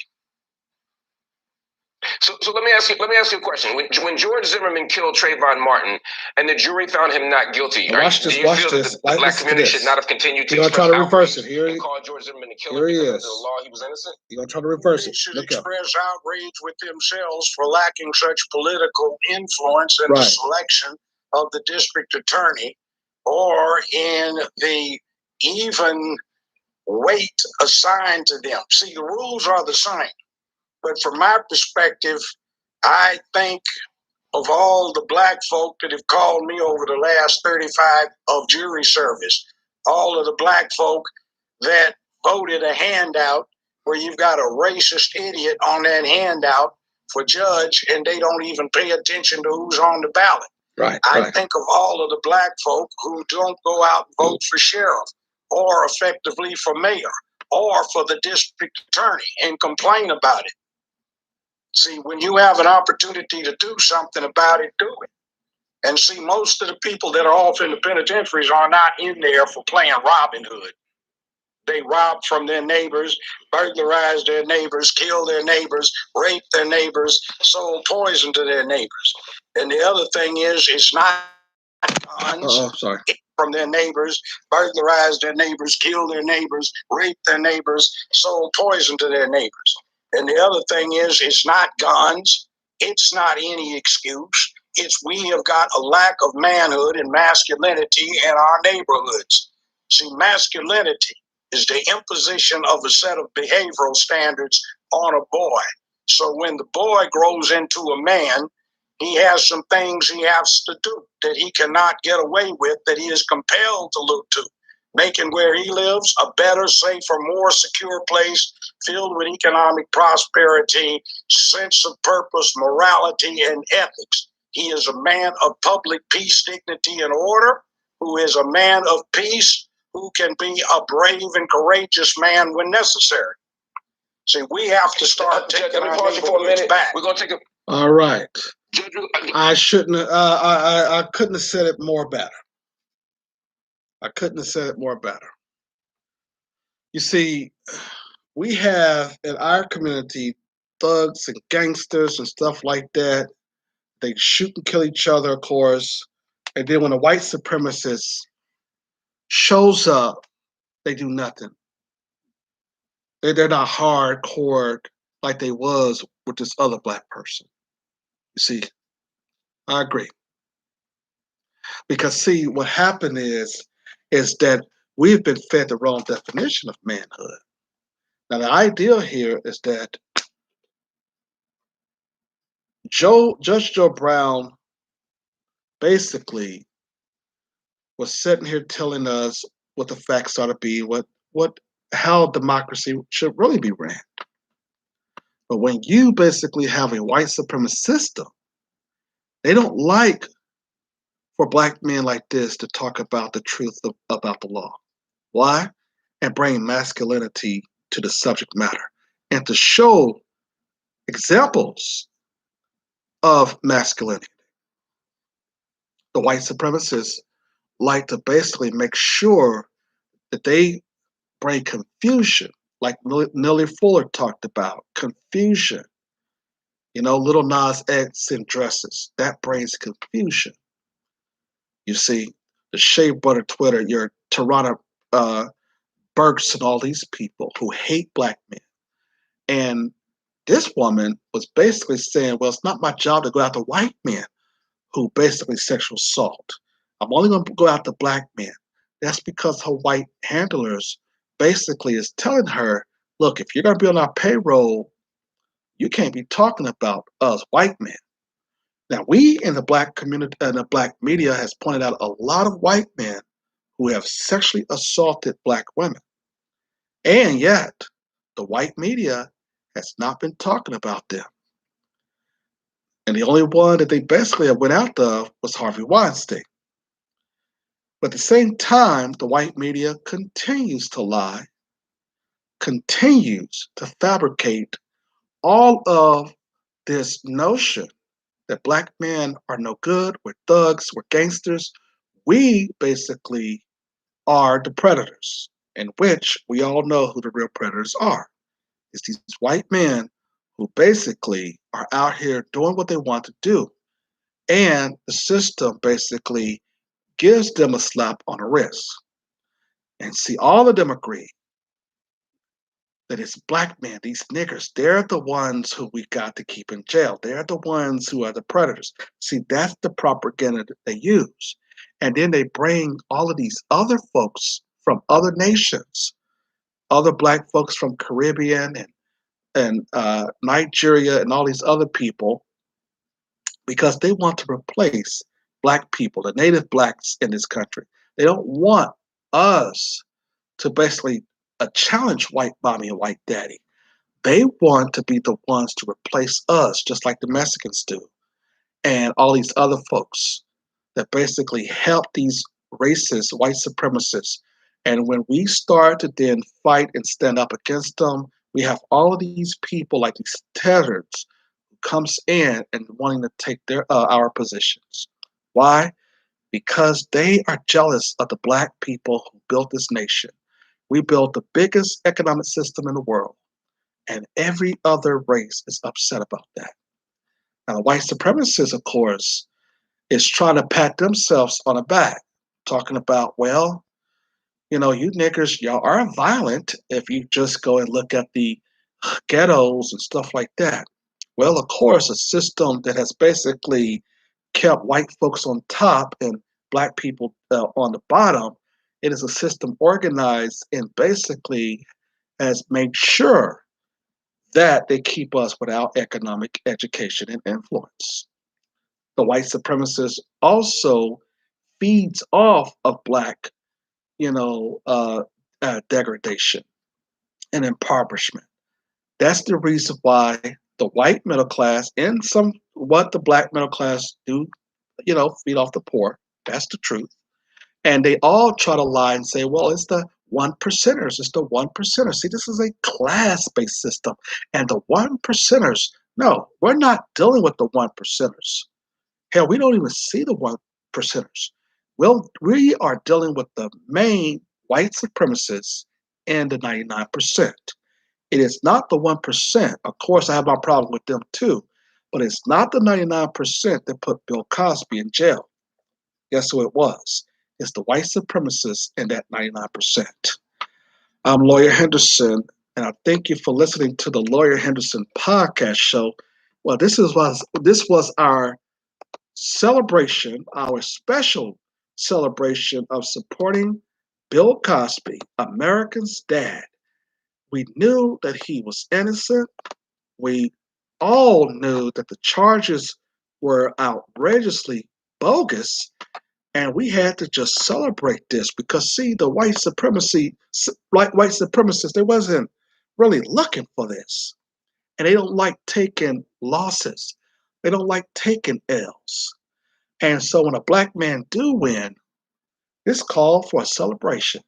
So let me ask you a question. When George Zimmerman killed Trayvon Martin and the jury found him not guilty, do you feel that the black community should not have continued to try to reverse it here? And call George Zimmerman the killer because under the law he was innocent? You're gonna try to reverse it. They should express outrage with themselves for lacking such political influence in the selection of the district attorney or in the even weight assigned to them. See, the rules are the same. But from my perspective, I think of all the black folk that have called me over the last 35 of jury service, all of the black folk that voted a handout where you've got a racist idiot on that handout for judge and they don't even pay attention to who's on the ballot. I think of all of the black folk who don't go out and vote for sheriff or effectively for mayor or for the district attorney and complain about it. See, when you have an opportunity to do something about it, do it. And see, most of the people that are off in the penitentiaries are not in there for playing Robin Hood. They rob from their neighbors, burglarize their neighbors, kill their neighbors, rape their neighbors, sold poison to their neighbors. And the other thing is, it's not guns from their neighbors, burglarize their neighbors, kill their neighbors, rape their neighbors, sold poison to their neighbors. And the other thing is, it's not guns. It's not any excuse. It's we have got a lack of manhood and masculinity in our neighborhoods. See, masculinity is the imposition of a set of behavioral standards on a boy. So when the boy grows into a man, he has some things he has to do that he cannot get away with, that he is compelled to look to. making where he lives a better, safer, more secure place filled with economic prosperity, sense of purpose, morality, and ethics. He is a man of public peace, dignity, and order, who is a man of peace, who can be a brave and courageous man when necessary. See, we have to start taking our neighborhoods back. We're going to take a... All right. I shouldn't. I couldn't have said it more better. I couldn't have said it more better. You see, we have in our community thugs and gangsters and stuff like that. They shoot and kill each other, of course. And then when a white supremacist shows up, they do nothing. They're not hardcore like they was with this other black person. You see, I agree. Because see, what happened is that we've been fed the wrong definition of manhood. Now the idea here is that Judge Joe Brown basically was sitting here telling us what the facts ought to be, how democracy should really be ran. But when you basically have a white supremacist system, they don't like for black men like this to talk about the truth about the law. Why? And bring masculinity to the subject matter and to show examples of masculinity. The white supremacists like to basically make sure that they bring confusion, like Nellie Fuller talked about, confusion. You know, Little Nas X in dresses, that brings confusion. You see, the Shea Butter Twitter, your Toronto Burks and all these people who hate black men. And this woman was basically saying, well, it's not my job to go after white men who basically sexual assault. I'm only going to go after black men. That's because her white handlers basically is telling her, look, if you're going to be on our payroll, you can't be talking about us white men. Now, we in the black community and the black media has pointed out a lot of white men who have sexually assaulted black women. And yet, the white media has not been talking about them. And the only one that they basically went after was Harvey Weinstein. But at the same time, the white media continues to lie, continues to fabricate all of this notion that black men are no good, we're thugs, we're gangsters. We basically are the predators, in which we all know who the real predators are. It's these white men who basically are out here doing what they want to do. And the system basically gives them a slap on the wrist. And see, all of them agree that it's black men, these niggers, they're the ones who we got to keep in jail. They're the ones who are the predators. See, that's the propaganda that they use. And then they bring all of these other folks from other nations, other black folks from Caribbean and Nigeria and all these other people, because they want to replace black people, the native blacks in this country. They don't want us to basically challenge white mommy and white daddy. They want to be the ones to replace us, just like the Mexicans do, and all these other folks that basically help these racist white supremacists. And when we start to then fight and stand up against them, we have all of these people like these terrorists who comes in and wanting to take our positions. Why? Because they are jealous of the black people who built this nation. We built the biggest economic system in the world, and every other race is upset about that. Now, the white supremacists, of course, is trying to pat themselves on the back, talking about, well, you know, you niggers, y'all are violent if you just go and look at the ghettos and stuff like that. Well, of course, a system that has basically kept white folks on top and black people on the bottom, it is a system organized and basically has made sure that they keep us without economic education and influence. The white supremacist also feeds off of black degradation and impoverishment. That's the reason why the white middle class and what the black middle class do, feed off the poor. That's the truth. And they all try to lie and say, well, it's the one percenters. It's the one percenters. See, this is a class-based system. And the one percenters, no, we're not dealing with the one percenters. Hell, we don't even see the one percenters. Well, we are dealing with the main white supremacists and the 99%. It is not the 1%. Of course, I have my problem with them too. But it's not the 99% that put Bill Cosby in jail. Guess who it was? It's the white supremacists in that 99%. I'm Lawyer Henderson, and I thank you for listening to the Lawyer Henderson podcast show. Well, this was our celebration, our special celebration of supporting Bill Cosby, America's dad. We knew that he was innocent. We all knew that the charges were outrageously bogus, and we had to just celebrate this because, see, the white supremacists, they wasn't really looking for this, and they don't like taking losses. They don't like taking L's. And so when a black man do win, this called for a celebration.